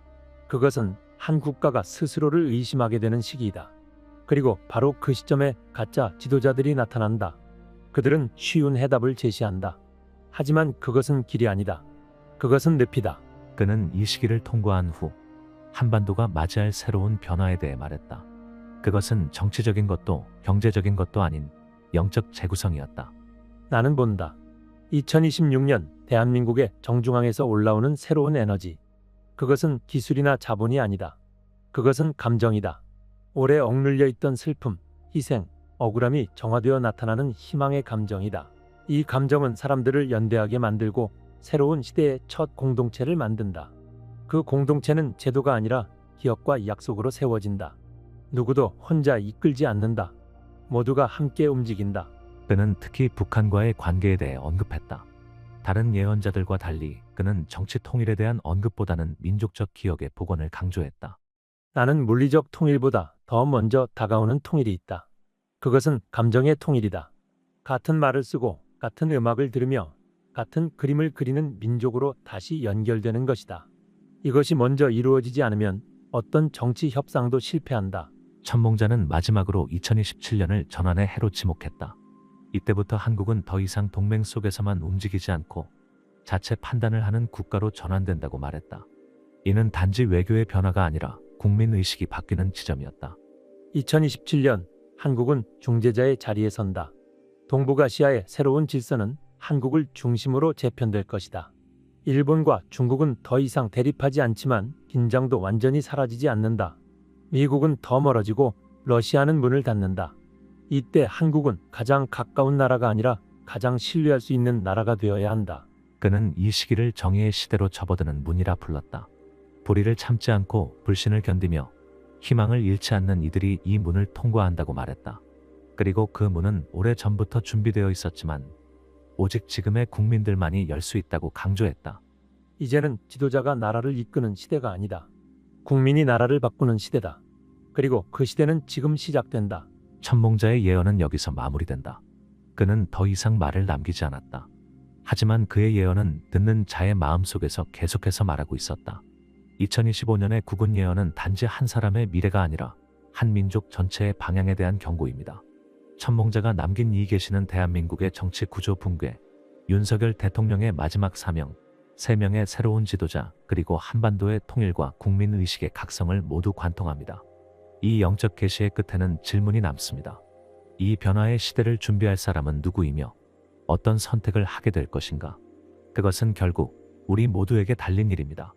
S5: 그것은 한 국가가 스스로를 의심하게 되는 시기이다. 그리고 바로 그 시점에 가짜 지도자들이 나타난다. 그들은 쉬운 해답을 제시한다. 하지만 그것은 길이 아니다. 그것은 늪이다.
S1: 그는 이 시기를 통과한 후 한반도가 맞이할 새로운 변화에 대해 말했다. 그것은 정치적인 것도 경제적인 것도 아닌 영적 재구성이었다.
S5: 나는 본다. 2026년 대한민국의 정중앙에서 올라오는 새로운 에너지. 그것은 기술이나 자본이 아니다. 그것은 감정이다. 오래 억눌려 있던 슬픔, 희생, 억울함이 정화되어 나타나는 희망의 감정이다. 이 감정은 사람들을 연대하게 만들고 새로운 시대의 첫 공동체를 만든다. 그 공동체는 제도가 아니라 기업과 약속으로 세워진다. 누구도 혼자 이끌지 않는다. 모두가 함께 움직인다.
S1: 그는 특히 북한과의 관계에 대해 언급했다. 다른 예언자들과 달리 그는 정치 통일에 대한 언급보다는 민족적 기억의 복원을 강조했다.
S5: 나는 물리적 통일보다 더 먼저 다가오는 통일이 있다. 그것은 감정의 통일이다. 같은 말을 쓰고 같은 음악을 들으며 같은 그림을 그리는 민족으로 다시 연결되는 것이다. 이것이 먼저 이루어지지 않으면 어떤 정치 협상도 실패한다.
S1: 천몽자는 마지막으로 2027년을 전환의 해로 지목했다. 이때부터 한국은 더 이상 동맹 속에서만 움직이지 않고 자체 판단을 하는 국가로 전환된다고 말했다. 이는 단지 외교의 변화가 아니라 국민의식이 바뀌는 지점이었다.
S5: 2027년 한국은 중재자의 자리에 선다. 동북아시아의 새로운 질서는 한국을 중심으로 재편될 것이다. 일본과 중국은 더 이상 대립하지 않지만 긴장도 완전히 사라지지 않는다. 미국은 더 멀어지고 러시아는 문을 닫는다. 이때 한국은 가장 가까운 나라가 아니라 가장 신뢰할 수 있는 나라가 되어야 한다.
S1: 그는 이 시기를 정의의 시대로 접어드는 문이라 불렀다. 불의를 참지 않고 불신을 견디며 희망을 잃지 않는 이들이 이 문을 통과한다고 말했다. 그리고 그 문은 오래전부터 준비되어 있었지만 오직 지금의 국민들만이 열 수 있다고 강조했다.
S5: 이제는 지도자가 나라를 이끄는 시대가 아니다. 국민이 나라를 바꾸는 시대다. 그리고 그 시대는 지금 시작된다.
S1: 천몽자의 예언은 여기서 마무리된다. 그는 더 이상 말을 남기지 않았다. 하지만 그의 예언은 듣는 자의 마음속에서 계속해서 말하고 있었다. 2025년의 국운 예언은 단지 한 사람의 미래가 아니라 한 민족 전체의 방향에 대한 경고입니다. 천몽자가 남긴 이 계시는 대한민국의 정치 구조 붕괴, 윤석열 대통령의 마지막 사명, 3명의 새로운 지도자, 그리고 한반도의 통일과 국민의식의 각성을 모두 관통합니다. 이 영적 계시의 끝에는 질문이 남습니다. 이 변화의 시대를 준비할 사람은 누구이며 어떤 선택을 하게 될 것인가? 그것은 결국 우리 모두에게 달린 일입니다.